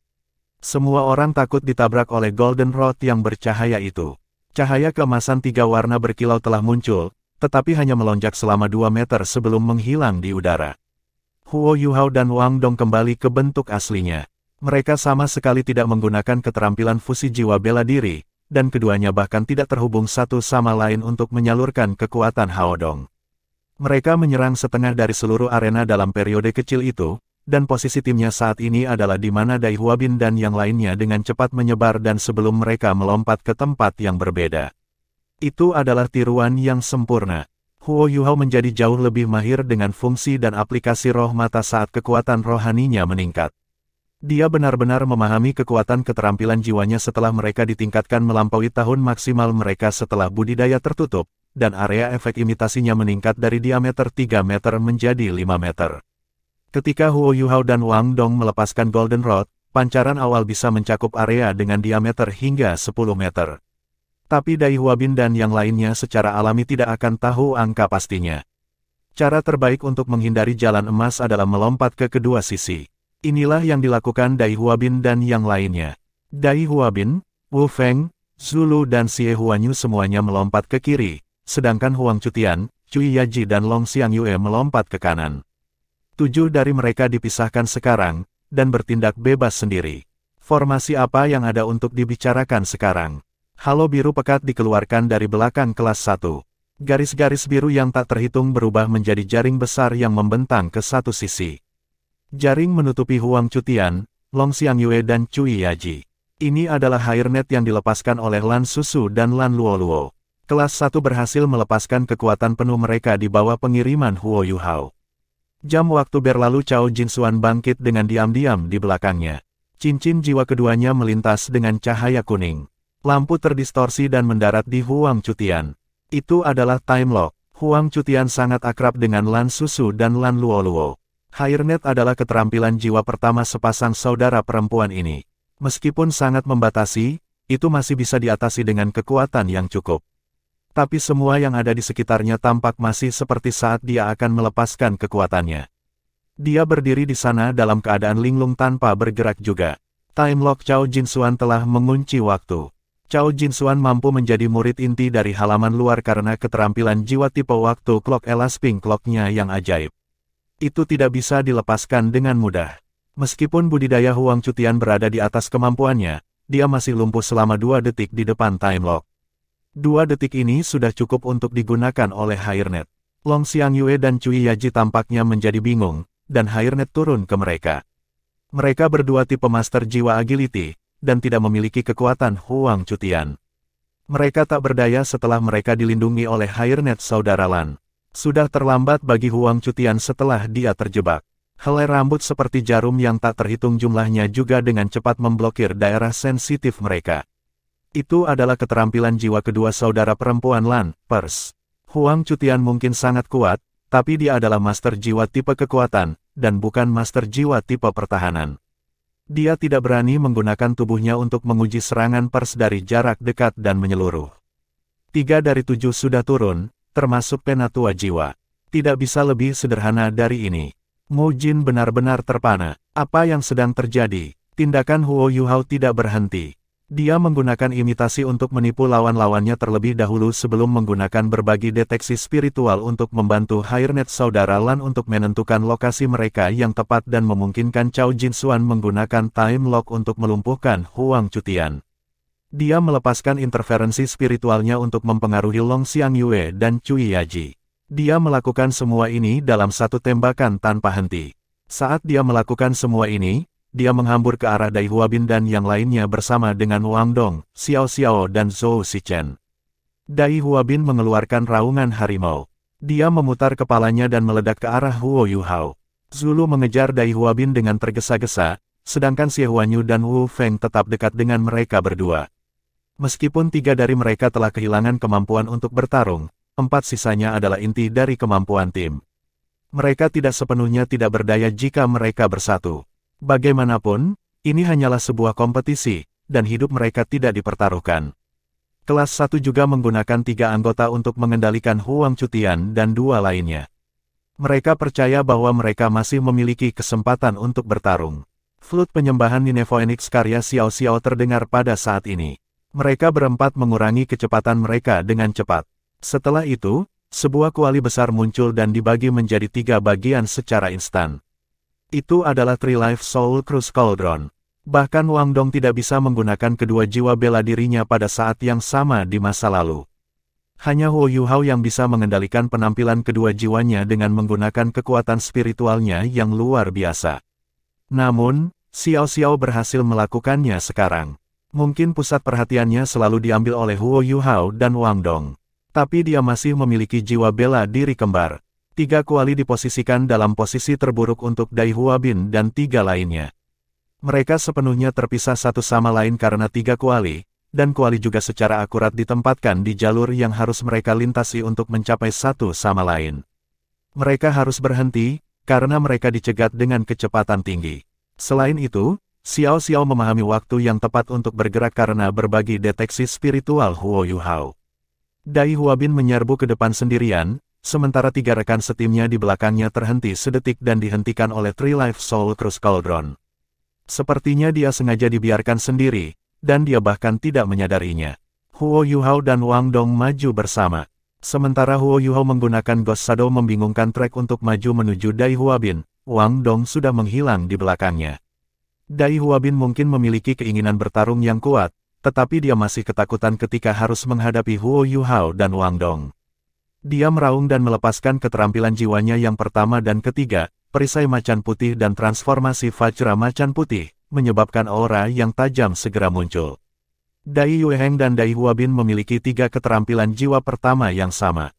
Semua orang takut ditabrak oleh Golden Rod yang bercahaya itu. Cahaya keemasan 3 warna berkilau telah muncul, tetapi hanya melonjak selama 2 meter sebelum menghilang di udara. Huo Yuhao dan Wang Dong kembali ke bentuk aslinya. Mereka sama sekali tidak menggunakan keterampilan fusi jiwa bela diri, dan keduanya bahkan tidak terhubung satu sama lain untuk menyalurkan kekuatan Hao Dong. Mereka menyerang setengah dari seluruh arena dalam periode kecil itu, dan posisi timnya saat ini adalah di mana Dai Huabin dan yang lainnya dengan cepat menyebar dan sebelum mereka melompat ke tempat yang berbeda. Itu adalah tiruan yang sempurna. Huo Yuhao menjadi jauh lebih mahir dengan fungsi dan aplikasi roh mata saat kekuatan rohaninya meningkat. Dia benar-benar memahami kekuatan keterampilan jiwanya setelah mereka ditingkatkan melampaui tahun maksimal mereka setelah budidaya tertutup, dan area efek imitasinya meningkat dari diameter 3 meter menjadi 5 meter. Ketika Huo Yuhao dan Wang Dong melepaskan Golden Rod, pancaran awal bisa mencakup area dengan diameter hingga 10 meter. Tapi Dai Huabin dan yang lainnya secara alami tidak akan tahu angka pastinya. Cara terbaik untuk menghindari jalan emas adalah melompat ke kedua sisi. Inilah yang dilakukan Dai Huabin dan yang lainnya. Dai Huabin, Wu Feng, Zulu dan Xie Huanyu semuanya melompat ke kiri, sedangkan Huang Cutian, Cui Yaji dan Long Xiangyue melompat ke kanan. 7 dari mereka dipisahkan sekarang, dan bertindak bebas sendiri. Formasi apa yang ada untuk dibicarakan sekarang? Halo biru pekat dikeluarkan dari belakang kelas 1. Garis-garis biru yang tak terhitung berubah menjadi jaring besar yang membentang ke satu sisi. Jaring menutupi Huang Cutian, Long Xiangyue dan Cui Yaji. Ini adalah hairnet yang dilepaskan oleh Lan Susu dan Lan Luoluo. Kelas 1 berhasil melepaskan kekuatan penuh mereka di bawah pengiriman Huo Yuhao. Jam waktu berlalu Cao Jinsuan bangkit dengan diam-diam di belakangnya. Cincin jiwa keduanya melintas dengan cahaya kuning. Lampu terdistorsi dan mendarat di Huang Cutian. Itu adalah Time Lock. Huang Cutian sangat akrab dengan Lan Susu dan Lan Luoluo. Hairnet adalah keterampilan jiwa pertama sepasang saudara perempuan ini. Meskipun sangat membatasi, itu masih bisa diatasi dengan kekuatan yang cukup. Tapi semua yang ada di sekitarnya tampak masih seperti saat dia akan melepaskan kekuatannya. Dia berdiri di sana dalam keadaan linglung tanpa bergerak juga. Time Lock Cao Jinsuan telah mengunci waktu. Cao Jinsuan mampu menjadi murid inti dari halaman luar karena keterampilan jiwa tipe waktu Clock Elapsing Clock-nya yang ajaib. Itu tidak bisa dilepaskan dengan mudah. Meskipun budidaya Huang Cutian berada di atas kemampuannya, dia masih lumpuh selama 2 detik di depan Time Lock. 2 detik ini sudah cukup untuk digunakan oleh hairnet. Long Xiangyue dan Cui Yaji tampaknya menjadi bingung, dan hairnet turun ke mereka. Mereka berdua tipe master jiwa agility, dan tidak memiliki kekuatan Huang Cutian. Mereka tak berdaya setelah mereka dilindungi oleh hairnet saudara Lan. Sudah terlambat bagi Huang Cutian setelah dia terjebak. Helai rambut seperti jarum yang tak terhitung jumlahnya juga dengan cepat memblokir daerah sensitif mereka. Itu adalah keterampilan jiwa kedua saudara perempuan Lan, Pers. Huang Cutian mungkin sangat kuat, tapi dia adalah master jiwa tipe kekuatan, dan bukan master jiwa tipe pertahanan. Dia tidak berani menggunakan tubuhnya untuk menguji serangan pers dari jarak dekat dan menyeluruh. 3 dari 7 sudah turun, termasuk penatua jiwa. Tidak bisa lebih sederhana dari ini. Mu Jin benar-benar terpana. Apa yang sedang terjadi? Tindakan Huo Yuhao tidak berhenti. Dia menggunakan imitasi untuk menipu lawan-lawannya terlebih dahulu sebelum menggunakan berbagi deteksi spiritual untuk membantu Hairnet Saudara Lan untuk menentukan lokasi mereka yang tepat dan memungkinkan Cao Jinsuan menggunakan time lock untuk melumpuhkan Huang Cutian. Dia melepaskan interferensi spiritualnya untuk mempengaruhi Long Xiangyue dan Cui Yaji. Dia melakukan semua ini dalam satu tembakan tanpa henti. Saat dia melakukan semua ini, dia menghambur ke arah Dai Huabin dan yang lainnya bersama dengan Wang Dong, Xiao Xiao dan Zhou Shichen. Dai Huabin mengeluarkan raungan harimau. Dia memutar kepalanya dan meledak ke arah Huo Yuhao. Zulu mengejar Dai Huabin dengan tergesa-gesa, sedangkan Xie Huanyu dan Wu Feng tetap dekat dengan mereka berdua. Meskipun 3 dari mereka telah kehilangan kemampuan untuk bertarung, 4 sisanya adalah inti dari kemampuan tim. Mereka tidak sepenuhnya tidak berdaya jika mereka bersatu. Bagaimanapun, ini hanyalah sebuah kompetisi, dan hidup mereka tidak dipertaruhkan. Kelas 1 juga menggunakan 3 anggota untuk mengendalikan Huang Cutian dan 2 lainnya. Mereka percaya bahwa mereka masih memiliki kesempatan untuk bertarung. Flute penyembahan Nine Phoenix karya Xiao Xiao terdengar pada saat ini. Mereka berempat mengurangi kecepatan mereka dengan cepat. Setelah itu, sebuah kuali besar muncul dan dibagi menjadi 3 bagian secara instan. Itu adalah Three Life Soul Cruise Cauldron. Bahkan Wang Dong tidak bisa menggunakan kedua jiwa bela dirinya pada saat yang sama di masa lalu. Hanya Huo Yuhao yang bisa mengendalikan penampilan kedua jiwanya dengan menggunakan kekuatan spiritualnya yang luar biasa. Namun, Xiao Xiao berhasil melakukannya sekarang. Mungkin pusat perhatiannya selalu diambil oleh Huo Yuhao dan Wang Dong. Tapi dia masih memiliki jiwa bela diri kembar. 3 kuali diposisikan dalam posisi terburuk untuk Dai Huabin dan 3 lainnya. Mereka sepenuhnya terpisah satu sama lain karena 3 kuali, dan kuali juga secara akurat ditempatkan di jalur yang harus mereka lintasi untuk mencapai satu sama lain. Mereka harus berhenti, karena mereka dicegat dengan kecepatan tinggi. Selain itu, Xiao Xiao memahami waktu yang tepat untuk bergerak karena berbagi deteksi spiritual Huo Yuhao. Dai Huabin menyerbu ke depan sendirian, sementara 3 rekan setimnya di belakangnya terhenti sedetik dan dihentikan oleh Three Life Soul Cruise Cauldron. Sepertinya dia sengaja dibiarkan sendiri, dan dia bahkan tidak menyadarinya. Huo Yuhao dan Wang Dong maju bersama. Sementara Huo Yuhao menggunakan Ghost Shadow membingungkan trek untuk maju menuju Dai Huabin, Wang Dong sudah menghilang di belakangnya. Dai Huabin mungkin memiliki keinginan bertarung yang kuat, tetapi dia masih ketakutan ketika harus menghadapi Huo Yuhao dan Wang Dong. Dia meraung dan melepaskan keterampilan jiwanya yang pertama dan ketiga, perisai macan putih dan transformasi Vajra macan putih, menyebabkan aura yang tajam segera muncul. Dai Yueheng dan Dai Huabin memiliki 3 keterampilan jiwa pertama yang sama.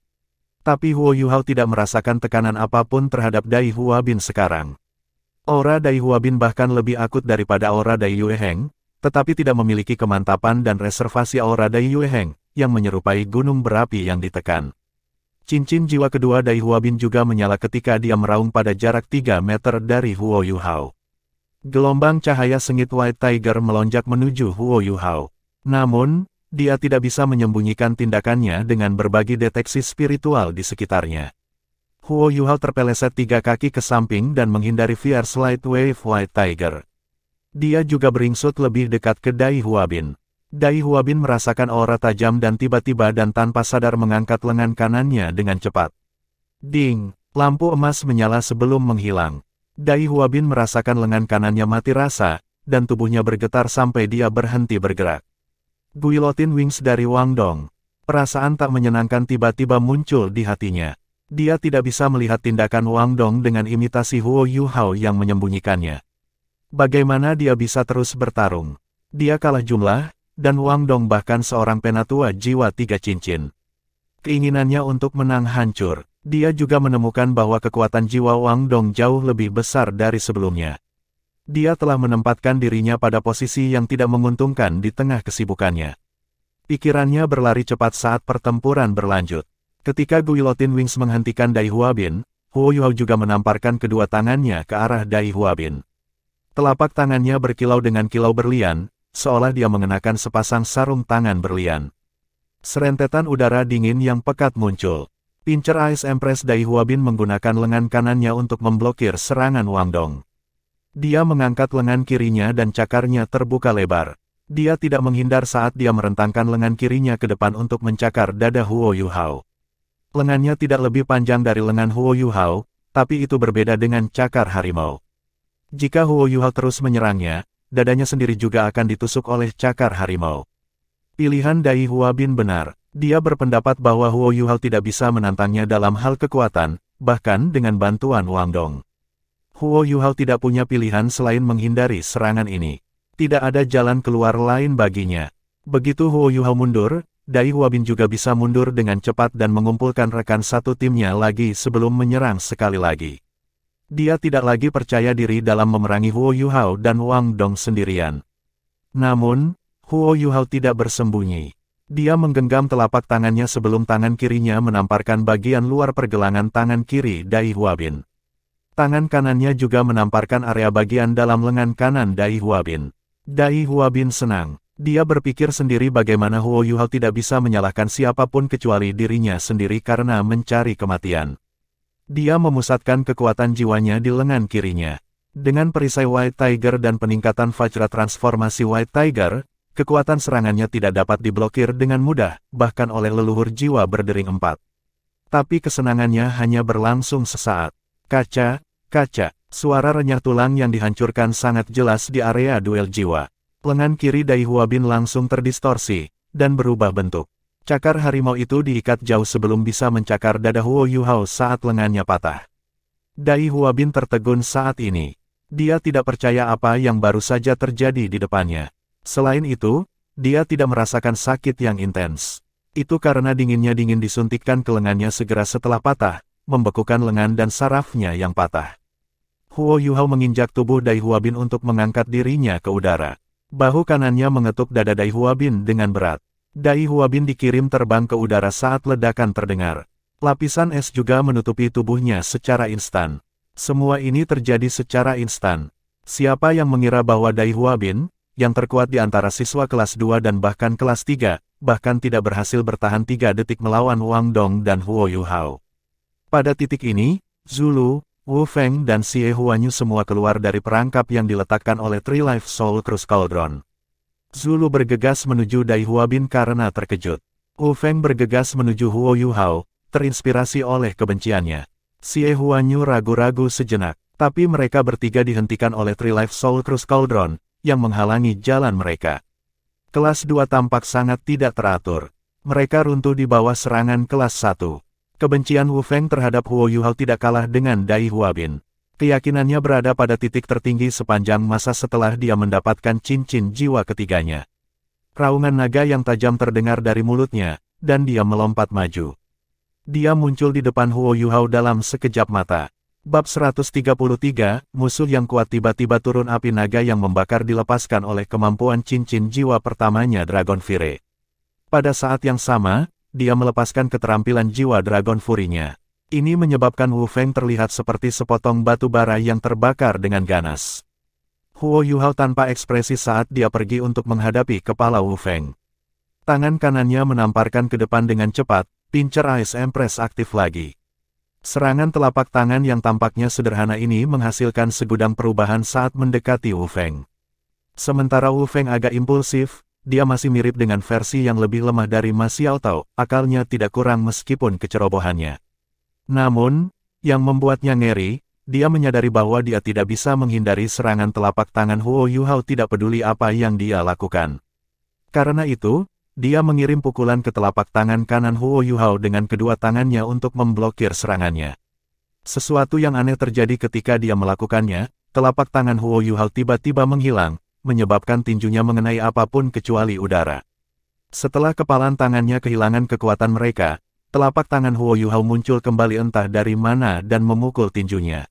Tapi Huo Yuhao tidak merasakan tekanan apapun terhadap Dai Huabin sekarang. Aura Dai Huabin bahkan lebih akut daripada aura Dai Yueheng, tetapi tidak memiliki kemantapan dan reservasi aura Dai Yueheng, yang menyerupai gunung berapi yang ditekan. Cincin jiwa kedua Dai Huabin juga menyala ketika dia meraung pada jarak 3 meter dari Huo Yuhao. Gelombang cahaya sengit White Tiger melonjak menuju Huo Yuhao. Namun, dia tidak bisa menyembunyikan tindakannya dengan berbagi deteksi spiritual di sekitarnya. Huo Yuhao terpeleset 3 kaki ke samping dan menghindari Fierce Light Wave White Tiger. Dia juga beringsut lebih dekat ke Dai Huabin. Dai Huabin merasakan aura tajam dan tiba-tiba dan tanpa sadar mengangkat lengan kanannya dengan cepat. Ding! Lampu emas menyala sebelum menghilang. Dai Huabin merasakan lengan kanannya mati rasa, dan tubuhnya bergetar sampai dia berhenti bergerak. Guillotine Wings dari Wang Dong. Perasaan tak menyenangkan tiba-tiba muncul di hatinya. Dia tidak bisa melihat tindakan Wang Dong dengan imitasi Huo Yuhao yang menyembunyikannya. Bagaimana dia bisa terus bertarung? Dia kalah jumlah, dan Wang Dong bahkan seorang penatua jiwa 3 cincin. Keinginannya untuk menang hancur. Dia juga menemukan bahwa kekuatan jiwa Wang Dong jauh lebih besar dari sebelumnya. Dia telah menempatkan dirinya pada posisi yang tidak menguntungkan di tengah kesibukannya. Pikirannya berlari cepat saat pertempuran berlanjut. Ketika Guillotine Wings menghentikan Dai Huabin, Huo Yuhao juga menamparkan kedua tangannya ke arah Dai Huabin. Telapak tangannya berkilau dengan kilau berlian, seolah dia mengenakan sepasang sarung tangan berlian. Serentetan udara dingin yang pekat muncul. Pincer Ice Empress Dai Huabin menggunakan lengan kanannya untuk memblokir serangan Wang Dong. Dia mengangkat lengan kirinya dan cakarnya terbuka lebar. Dia tidak menghindar saat dia merentangkan lengan kirinya ke depan untuk mencakar dada Huo Yuhao. Lengannya tidak lebih panjang dari lengan Huo Yuhao, tapi itu berbeda dengan cakar harimau. Jika Huo Yuhao terus menyerangnya, dadanya sendiri juga akan ditusuk oleh cakar harimau. Pilihan Dai Huabin benar. Dia berpendapat bahwa Huo Yuhao tidak bisa menantangnya dalam hal kekuatan, bahkan dengan bantuan Wang Dong. Huo Yuhao tidak punya pilihan selain menghindari serangan ini. Tidak ada jalan keluar lain baginya. Begitu Huo Yuhao mundur, Dai Huabin juga bisa mundur dengan cepat dan mengumpulkan rekan satu timnya lagi sebelum menyerang sekali lagi. Dia tidak lagi percaya diri dalam memerangi Huo Yuhao dan Wang Dong sendirian. Namun, Huo Yuhao tidak bersembunyi. Dia menggenggam telapak tangannya sebelum tangan kirinya menamparkan bagian luar pergelangan tangan kiri Dai Huabin. Tangan kanannya juga menamparkan area bagian dalam lengan kanan Dai Huabin. Dai Huabin senang. Dia berpikir sendiri bagaimana Huo Yuhao tidak bisa menyalahkan siapapun kecuali dirinya sendiri karena mencari kematian. Dia memusatkan kekuatan jiwanya di lengan kirinya. Dengan perisai White Tiger dan peningkatan Vajra transformasi White Tiger, kekuatan serangannya tidak dapat diblokir dengan mudah, bahkan oleh leluhur jiwa berdering 4. Tapi kesenangannya hanya berlangsung sesaat. Kaca, kaca, suara renyah tulang yang dihancurkan sangat jelas di area duel jiwa. Lengan kiri Dai Huabin langsung terdistorsi, dan berubah bentuk. Cakar harimau itu diikat jauh sebelum bisa mencakar dada Huo Yuhao saat lengannya patah. Dai Huabin tertegun saat ini. Dia tidak percaya apa yang baru saja terjadi di depannya. Selain itu, dia tidak merasakan sakit yang intens. Itu karena dingin disuntikkan ke lengannya segera setelah patah, membekukan lengan dan sarafnya yang patah. Huo Yuhao menginjak tubuh Dai Huabin untuk mengangkat dirinya ke udara. Bahu kanannya mengetuk dada Dai Huabin dengan berat. Dai Huabin dikirim terbang ke udara saat ledakan terdengar. Lapisan es juga menutupi tubuhnya secara instan. Semua ini terjadi secara instan. Siapa yang mengira bahwa Dai Huabin, yang terkuat di antara siswa kelas 2 dan bahkan kelas 3, bahkan tidak berhasil bertahan 3 detik melawan Wang Dong dan Huo Yuhao. Pada titik ini, Zulu, Wu Feng dan Xie Huanyu semua keluar dari perangkap yang diletakkan oleh Three Life Soul Cruise Cauldron. Zulu bergegas menuju Dai Huabin karena terkejut. Wu Feng bergegas menuju Huo Yuhao, terinspirasi oleh kebenciannya. Xie Huanyu ragu-ragu sejenak, tapi mereka bertiga dihentikan oleh Three Life Soul Cruise Cauldron, yang menghalangi jalan mereka. Kelas 2 tampak sangat tidak teratur. Mereka runtuh di bawah serangan kelas 1. Kebencian Wu Feng terhadap Huo Yuhao tidak kalah dengan Dai Huabin. Keyakinannya berada pada titik tertinggi sepanjang masa setelah dia mendapatkan cincin jiwa ketiganya. Raungan naga yang tajam terdengar dari mulutnya, dan dia melompat maju. Dia muncul di depan Huo Yuhao dalam sekejap mata. Bab 133, musuh yang kuat tiba-tiba turun api naga yang membakar dilepaskan oleh kemampuan cincin jiwa pertamanya Dragon Fire. Pada saat yang sama, dia melepaskan keterampilan jiwa Dragon Fury-nya. Ini menyebabkan Wu Feng terlihat seperti sepotong batu bara yang terbakar dengan ganas. Huo Yuhao tanpa ekspresi saat dia pergi untuk menghadapi kepala Wu Feng. Tangan kanannya menamparkan ke depan dengan cepat, Pincer Ice Empress aktif lagi. Serangan telapak tangan yang tampaknya sederhana ini menghasilkan segudang perubahan saat mendekati Wu Feng. Sementara Wu Feng agak impulsif, dia masih mirip dengan versi yang lebih lemah dari Ma Xiaotao, akalnya tidak kurang meskipun kecerobohannya. Namun, yang membuatnya ngeri, dia menyadari bahwa dia tidak bisa menghindari serangan telapak tangan Huo Yuhao tidak peduli apa yang dia lakukan. Karena itu, dia mengirim pukulan ke telapak tangan kanan Huo Yuhao dengan kedua tangannya untuk memblokir serangannya. Sesuatu yang aneh terjadi ketika dia melakukannya, telapak tangan Huo Yuhao tiba-tiba menghilang, menyebabkan tinjunya mengenai apapun kecuali udara. Setelah kepalan tangannya kehilangan kekuatan mereka, telapak tangan Huo Yuhao muncul kembali entah dari mana dan memukul tinjunya.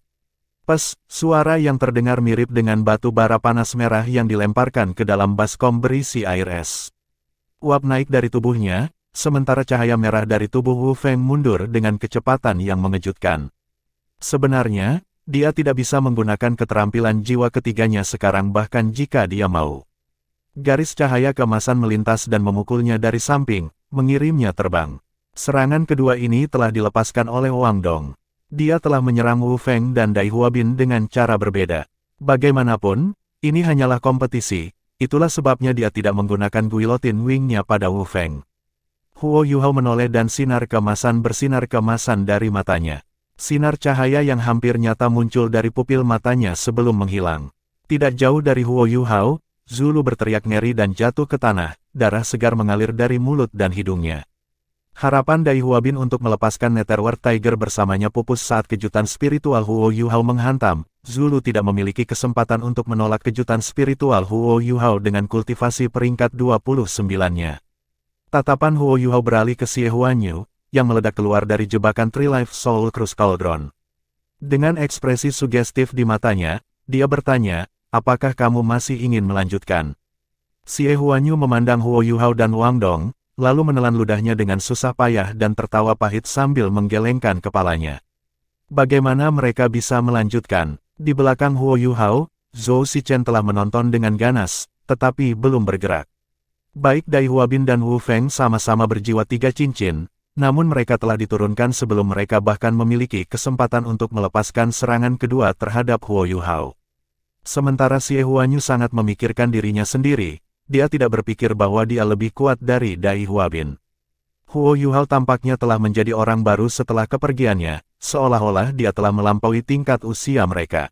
Pes, suara yang terdengar mirip dengan batu bara panas merah yang dilemparkan ke dalam baskom berisi air es. Uap naik dari tubuhnya, sementara cahaya merah dari tubuh Wu Feng mundur dengan kecepatan yang mengejutkan. Sebenarnya, dia tidak bisa menggunakan keterampilan jiwa ketiganya sekarang bahkan jika dia mau. Garis cahaya keemasan melintas dan memukulnya dari samping, mengirimnya terbang. Serangan kedua ini telah dilepaskan oleh Wang Dong. Dia telah menyerang Wu Feng dan Dai Huabin dengan cara berbeda. Bagaimanapun, ini hanyalah kompetisi, itulah sebabnya dia tidak menggunakan guillotine wing-nya pada Wu Feng. Huo Yuhao menoleh dan sinar keemasan bersinar keemasan dari matanya. Sinar cahaya yang hampir nyata muncul dari pupil matanya sebelum menghilang. Tidak jauh dari Huo Yuhao, Zulu berteriak ngeri dan jatuh ke tanah, darah segar mengalir dari mulut dan hidungnya. Harapan Dai Huabin untuk melepaskan Netherworld Tiger bersamanya pupus saat kejutan spiritual Huo Yuhao menghantam. Zulu tidak memiliki kesempatan untuk menolak kejutan spiritual Huo Yuhao dengan kultivasi peringkat 29-nya. Tatapan Huo Yuhao beralih ke Xie Huanyu, yang meledak keluar dari jebakan Tree Life Soul Cruise Cauldron. Dengan ekspresi sugestif di matanya, dia bertanya, apakah kamu masih ingin melanjutkan? Xie Huanyu memandang Huo Yuhao dan Wang Dong, lalu menelan ludahnya dengan susah payah dan tertawa pahit sambil menggelengkan kepalanya. Bagaimana mereka bisa melanjutkan? Di belakang Huo Yuhao, Zhou Shichen telah menonton dengan ganas, tetapi belum bergerak. Baik Dai Huabin dan Wu Feng sama-sama berjiwa 3 cincin, namun mereka telah diturunkan sebelum mereka bahkan memiliki kesempatan untuk melepaskan serangan kedua terhadap Huo Yuhao. Sementara Xie Huanyu sangat memikirkan dirinya sendiri, dia tidak berpikir bahwa dia lebih kuat dari Dai Huabin. Huo Yuhao tampaknya telah menjadi orang baru setelah kepergiannya, seolah-olah dia telah melampaui tingkat usia mereka.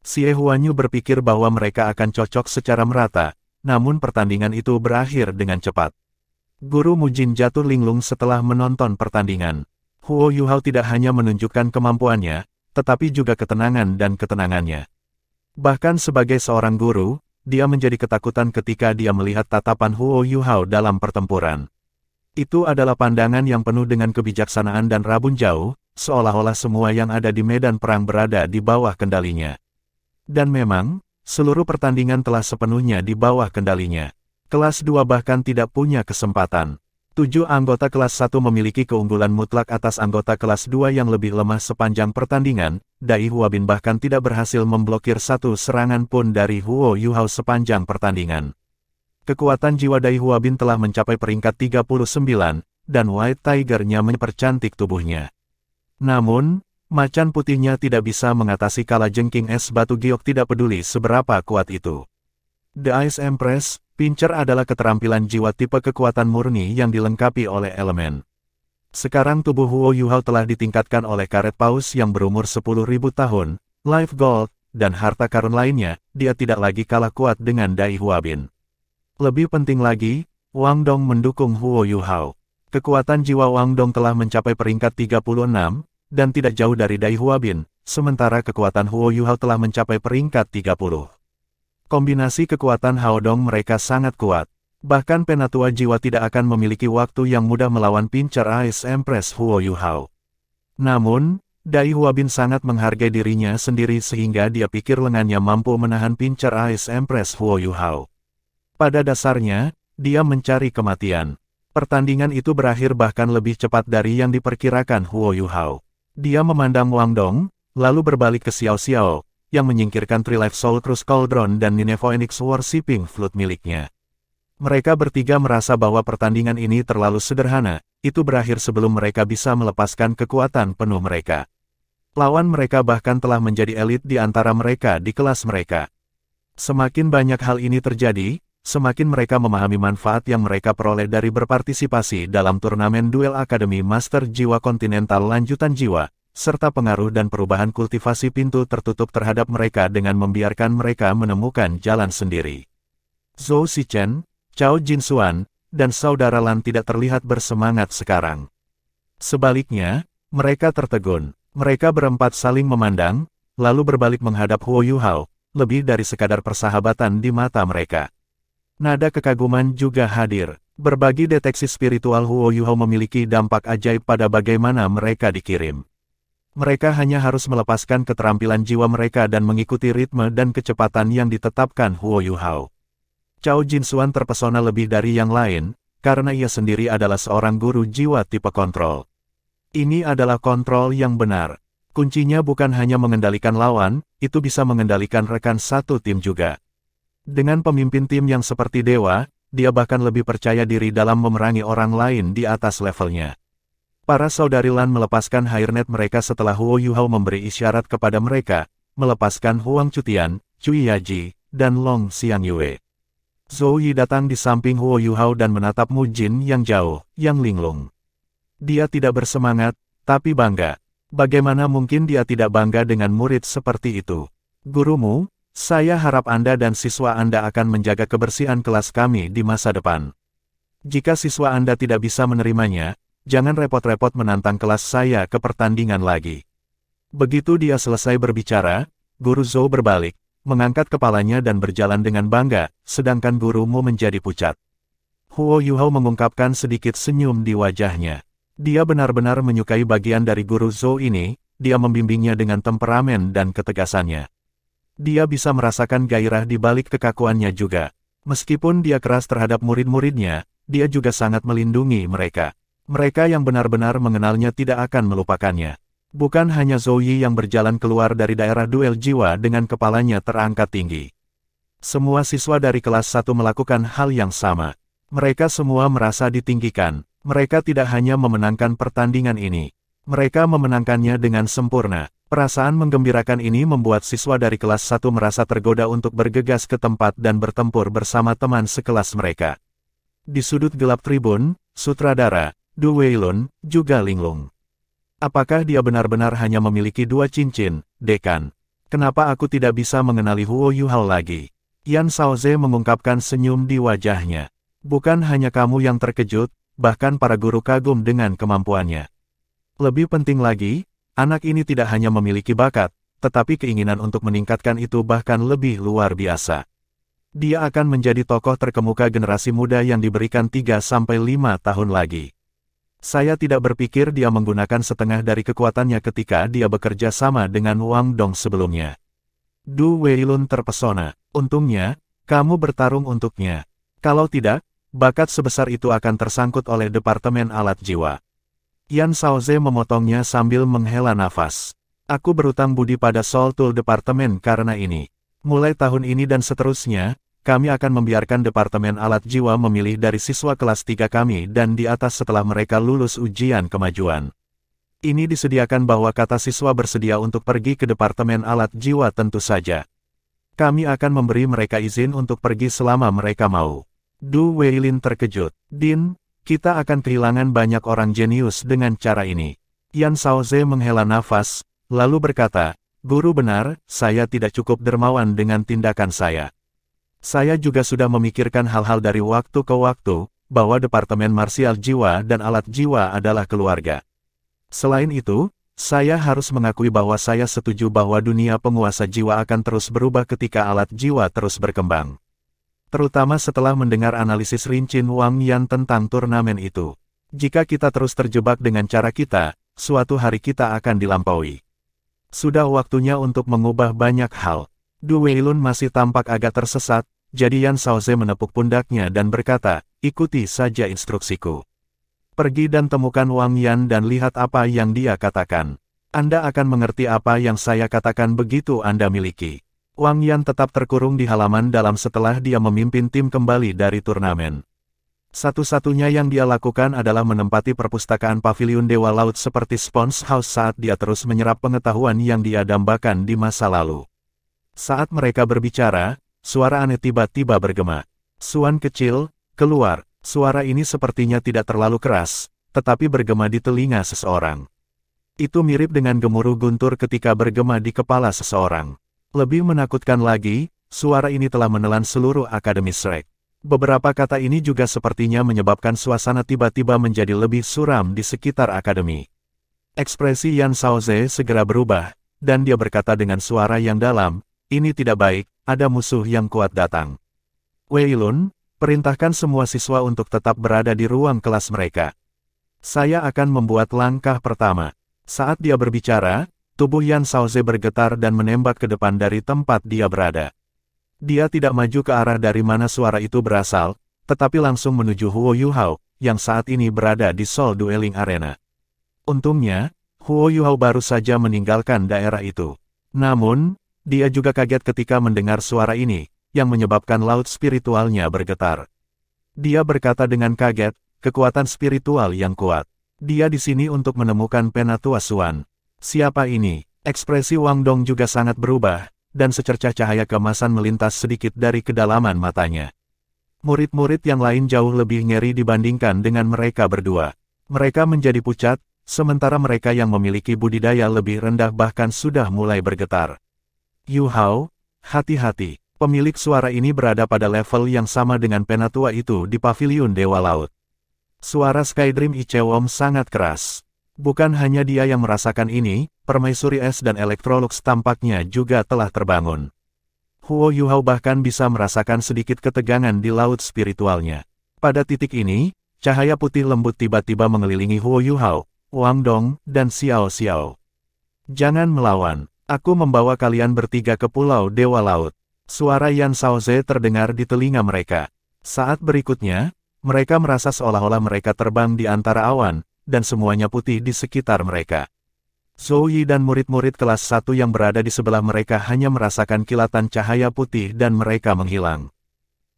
Xie Huanyu berpikir bahwa mereka akan cocok secara merata, namun pertandingan itu berakhir dengan cepat. Guru Mujin jatuh linglung setelah menonton pertandingan. Huo Yuhao tidak hanya menunjukkan kemampuannya, tetapi juga ketenangan dan ketenangannya. Bahkan sebagai seorang guru, dia menjadi ketakutan ketika dia melihat tatapan Huo Yuhao dalam pertempuran. Itu adalah pandangan yang penuh dengan kebijaksanaan dan rabun jauh, seolah-olah semua yang ada di medan perang berada di bawah kendalinya. Dan memang, seluruh pertandingan telah sepenuhnya di bawah kendalinya. Kelas 2 bahkan tidak punya kesempatan. 7 anggota kelas 1 memiliki keunggulan mutlak atas anggota kelas 2 yang lebih lemah sepanjang pertandingan. Dai Huabin bahkan tidak berhasil memblokir satu serangan pun dari Huo Yuhao sepanjang pertandingan. Kekuatan jiwa Dai Huabin telah mencapai peringkat 39, dan White Tiger-nya mempercantik tubuhnya. Namun, macan putihnya tidak bisa mengatasi kala jengking es batu giok tidak peduli seberapa kuat itu. The Ice Empress, Pincer adalah keterampilan jiwa tipe kekuatan murni yang dilengkapi oleh elemen. Sekarang tubuh Huo Yuhao telah ditingkatkan oleh karet paus yang berumur 10.000 tahun, life gold, dan harta karun lainnya, dia tidak lagi kalah kuat dengan Dai Huabin. Lebih penting lagi, Wang Dong mendukung Huo Yuhao. Kekuatan jiwa Wang Dong telah mencapai peringkat 36, dan tidak jauh dari Dai Huabin, sementara kekuatan Huo Yuhao telah mencapai peringkat 30. Kombinasi kekuatan Haodong mereka sangat kuat. Bahkan penatua jiwa tidak akan memiliki waktu yang mudah melawan Pincer Ice Empress Huo Yuhao. Namun, Dai Huabin sangat menghargai dirinya sendiri sehingga dia pikir lengannya mampu menahan Pincer Ice Empress Huo Yuhao. Pada dasarnya, dia mencari kematian. Pertandingan itu berakhir bahkan lebih cepat dari yang diperkirakan Huo Yuhao. Dia memandang Wang Dong, lalu berbalik ke Xiao Xiao, yang menyingkirkan Tree Life Soul Cruise Cauldron dan Ninephoenix Worshipping Flute miliknya. Mereka bertiga merasa bahwa pertandingan ini terlalu sederhana, itu berakhir sebelum mereka bisa melepaskan kekuatan penuh mereka. Lawan mereka bahkan telah menjadi elit di antara mereka di kelas mereka. Semakin banyak hal ini terjadi, semakin mereka memahami manfaat yang mereka peroleh dari berpartisipasi dalam turnamen duel Akademi Master Jiwa Kontinental Lanjutan Jiwa, serta pengaruh dan perubahan kultivasi pintu tertutup terhadap mereka dengan membiarkan mereka menemukan jalan sendiri. Zhou Shichen, Cao Jinxuan, dan saudara Lan tidak terlihat bersemangat sekarang. Sebaliknya, mereka tertegun. Mereka berempat saling memandang, lalu berbalik menghadap Huo Yuhao, lebih dari sekadar persahabatan di mata mereka. Nada kekaguman juga hadir. Berbagi deteksi spiritual Huo Yuhao memiliki dampak ajaib pada bagaimana mereka dikirim. Mereka hanya harus melepaskan keterampilan jiwa mereka dan mengikuti ritme dan kecepatan yang ditetapkan Huo Yuhao. Cao Jinxuan terpesona lebih dari yang lain, karena ia sendiri adalah seorang guru jiwa tipe kontrol. Ini adalah kontrol yang benar. Kuncinya bukan hanya mengendalikan lawan, itu bisa mengendalikan rekan satu tim juga. Dengan pemimpin tim yang seperti dewa, dia bahkan lebih percaya diri dalam memerangi orang lain di atas levelnya. Para saudari Lan melepaskan hairnet mereka setelah Huo Yuhao memberi isyarat kepada mereka, melepaskan Huang Chutian, Cui Yaji, dan Long Xianyue. Zhou Yi datang di samping Huo Yuhao dan menatap Mu Jin yang jauh, yang linglung. Dia tidak bersemangat, tapi bangga. Bagaimana mungkin dia tidak bangga dengan murid seperti itu? Gurumu, saya harap Anda dan siswa Anda akan menjaga kebersihan kelas kami di masa depan. Jika siswa Anda tidak bisa menerimanya, jangan repot-repot menantang kelas saya ke pertandingan lagi. Begitu dia selesai berbicara, Guru Zhou berbalik, mengangkat kepalanya dan berjalan dengan bangga, sedangkan gurumu menjadi pucat. Huo Yuhao mengungkapkan sedikit senyum di wajahnya. Dia benar-benar menyukai bagian dari Guru Zhou ini, dia membimbingnya dengan temperamen dan ketegasannya. Dia bisa merasakan gairah di balik kekakuannya juga. Meskipun dia keras terhadap murid-muridnya, dia juga sangat melindungi mereka. Mereka yang benar-benar mengenalnya tidak akan melupakannya. Bukan hanya Zhou Yi yang berjalan keluar dari daerah duel jiwa dengan kepalanya terangkat tinggi. Semua siswa dari kelas 1 melakukan hal yang sama. Mereka semua merasa ditinggikan. Mereka tidak hanya memenangkan pertandingan ini. Mereka memenangkannya dengan sempurna. Perasaan menggembirakan ini membuat siswa dari kelas 1 merasa tergoda untuk bergegas ke tempat dan bertempur bersama teman sekelas mereka. Di sudut gelap tribun, sutradara, Du Weilun, juga linglung. Apakah dia benar-benar hanya memiliki 2 cincin, dekan? Kenapa aku tidak bisa mengenali Huo Yuhao lagi? Yan Shaoze mengungkapkan senyum di wajahnya. Bukan hanya kamu yang terkejut, bahkan para guru kagum dengan kemampuannya. Lebih penting lagi, anak ini tidak hanya memiliki bakat, tetapi keinginan untuk meningkatkan itu bahkan lebih luar biasa. Dia akan menjadi tokoh terkemuka generasi muda yang diberikan 3-5 tahun lagi. Saya tidak berpikir dia menggunakan setengah dari kekuatannya ketika dia bekerja sama dengan Wang Dong sebelumnya. Du Weilun terpesona. Untungnya, kamu bertarung untuknya. Kalau tidak, bakat sebesar itu akan tersangkut oleh Departemen Alat Jiwa. Yan Shaoze memotongnya sambil menghela nafas. Aku berutang budi pada Soul Tool Departemen karena ini. Mulai tahun ini dan seterusnya, kami akan membiarkan Departemen Alat Jiwa memilih dari siswa kelas 3 kami dan di atas setelah mereka lulus ujian kemajuan. Ini disediakan bahwa kata siswa bersedia untuk pergi ke Departemen Alat Jiwa tentu saja. Kami akan memberi mereka izin untuk pergi selama mereka mau. Du Weilin terkejut. Din, kita akan kehilangan banyak orang jenius dengan cara ini. Yan Shaoze menghela nafas, lalu berkata, Guru benar, saya tidak cukup dermawan dengan tindakan saya. Saya juga sudah memikirkan hal-hal dari waktu ke waktu, bahwa Departemen Marsial Jiwa dan Alat Jiwa adalah keluarga. Selain itu, saya harus mengakui bahwa saya setuju bahwa dunia penguasa jiwa akan terus berubah ketika alat jiwa terus berkembang. Terutama setelah mendengar analisis Rincin Wang Yan tentang turnamen itu. Jika kita terus terjebak dengan cara kita, suatu hari kita akan dilampaui. Sudah waktunya untuk mengubah banyak hal. Du Weilun masih tampak agak tersesat, jadi Yan Shaoze menepuk pundaknya dan berkata, ikuti saja instruksiku. Pergi dan temukan Wang Yan dan lihat apa yang dia katakan. Anda akan mengerti apa yang saya katakan begitu Anda miliki. Wang Yan tetap terkurung di halaman dalam setelah dia memimpin tim kembali dari turnamen. Satu-satunya yang dia lakukan adalah menempati perpustakaan Paviliun Dewa Laut seperti Sponge House saat dia terus menyerap pengetahuan yang dia dambakan di masa lalu. Saat mereka berbicara, suara aneh tiba-tiba bergema. Suan kecil, keluar. Suara ini sepertinya tidak terlalu keras, tetapi bergema di telinga seseorang. Itu mirip dengan gemuruh guntur ketika bergema di kepala seseorang. Lebih menakutkan lagi, suara ini telah menelan seluruh Akademi Shrek. Beberapa kata ini juga sepertinya menyebabkan suasana tiba-tiba menjadi lebih suram di sekitar Akademi. Ekspresi Yan Shaoze segera berubah, dan dia berkata dengan suara yang dalam, ini tidak baik, ada musuh yang kuat datang. Weilun, perintahkan semua siswa untuk tetap berada di ruang kelas mereka. Saya akan membuat langkah pertama. Saat dia berbicara, tubuh Yan Shaoze bergetar dan menembak ke depan dari tempat dia berada. Dia tidak maju ke arah dari mana suara itu berasal, tetapi langsung menuju Huo Yuhao, yang saat ini berada di Soul Dueling Arena. Untungnya, Huo Yuhao baru saja meninggalkan daerah itu. Namun, dia juga kaget ketika mendengar suara ini, yang menyebabkan laut spiritualnya bergetar. Dia berkata dengan kaget, kekuatan spiritual yang kuat. Dia di sini untuk menemukan Penatua Xuan. Siapa ini? Ekspresi Wang Dong juga sangat berubah, dan secercah cahaya keemasan melintas sedikit dari kedalaman matanya. Murid-murid yang lain jauh lebih ngeri dibandingkan dengan mereka berdua. Mereka menjadi pucat, sementara mereka yang memiliki budidaya lebih rendah bahkan sudah mulai bergetar. Yu Hao, hati-hati. Pemilik suara ini berada pada level yang sama dengan Penatua itu di Paviliun Dewa Laut. Suara Skydream Ichewom sangat keras. Bukan hanya dia yang merasakan ini, Permaisuri Es dan Electrolux tampaknya juga telah terbangun. Huo Yuhao bahkan bisa merasakan sedikit ketegangan di laut spiritualnya. Pada titik ini, cahaya putih lembut tiba-tiba mengelilingi Huo Yuhao, Wang Dong, dan Xiao Xiao. Jangan melawan, aku membawa kalian bertiga ke Pulau Dewa Laut. Suara Yan Shaoze terdengar di telinga mereka. Saat berikutnya, mereka merasa seolah-olah mereka terbang di antara awan, dan semuanya putih di sekitar mereka. Zhou Yi dan murid-murid kelas 1 yang berada di sebelah mereka hanya merasakan kilatan cahaya putih dan mereka menghilang.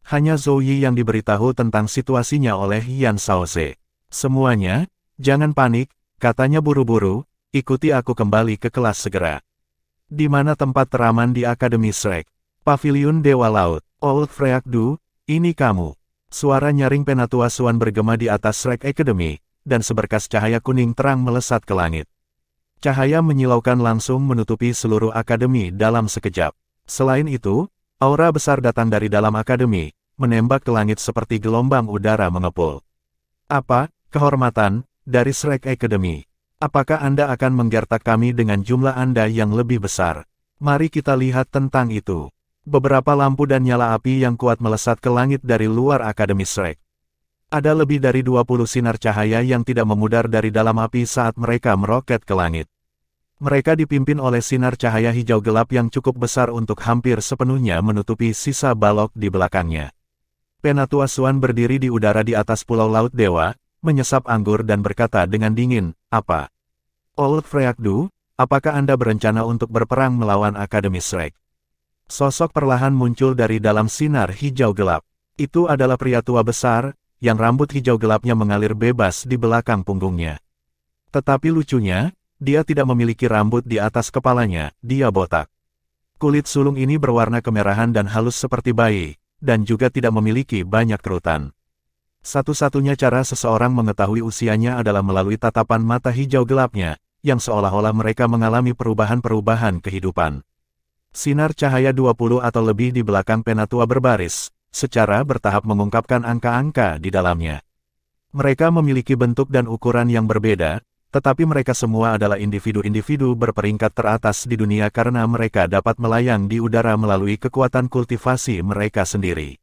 Hanya Zhou Yi yang diberitahu tentang situasinya oleh Yan Shaoze. Semuanya, jangan panik, katanya buru-buru, ikuti aku kembali ke kelas segera. Di mana tempat teraman di Akademi Shrek? Paviliun Dewa Laut. Old Freakdu, ini kamu. Suara nyaring Penatua Xuan bergema di atas Shrek Academy, dan seberkas cahaya kuning terang melesat ke langit. Cahaya menyilaukan langsung menutupi seluruh akademi dalam sekejap. Selain itu, aura besar datang dari dalam akademi, menembak ke langit seperti gelombang udara mengepul. Apa, kehormatan, dari Shrek Academy? Apakah Anda akan menggertak kami dengan jumlah Anda yang lebih besar? Mari kita lihat tentang itu. Beberapa lampu dan nyala api yang kuat melesat ke langit dari luar Akademi Shrek. Ada lebih dari 20 sinar cahaya yang tidak memudar dari dalam api saat mereka meroket ke langit. Mereka dipimpin oleh sinar cahaya hijau gelap yang cukup besar untuk hampir sepenuhnya menutupi sisa balok di belakangnya. Penatua Xuan berdiri di udara di atas Pulau Laut Dewa, menyesap anggur dan berkata dengan dingin, apa? Old Freakdu, apakah Anda berencana untuk berperang melawan Akademi Shrek? Sosok perlahan muncul dari dalam sinar hijau gelap. Itu adalah pria tua besar, yang rambut hijau gelapnya mengalir bebas di belakang punggungnya. Tetapi lucunya, dia tidak memiliki rambut di atas kepalanya, dia botak. Kulit sulung ini berwarna kemerahan dan halus seperti bayi, dan juga tidak memiliki banyak kerutan. Satu-satunya cara seseorang mengetahui usianya adalah melalui tatapan mata hijau gelapnya, yang seolah-olah mereka mengalami perubahan-perubahan kehidupan. Sinar cahaya 20 atau lebih di belakang Penatua berbaris, secara bertahap mengungkapkan angka-angka di dalamnya. Mereka memiliki bentuk dan ukuran yang berbeda, tetapi mereka semua adalah individu-individu berperingkat teratas di dunia karena mereka dapat melayang di udara melalui kekuatan kultivasi mereka sendiri.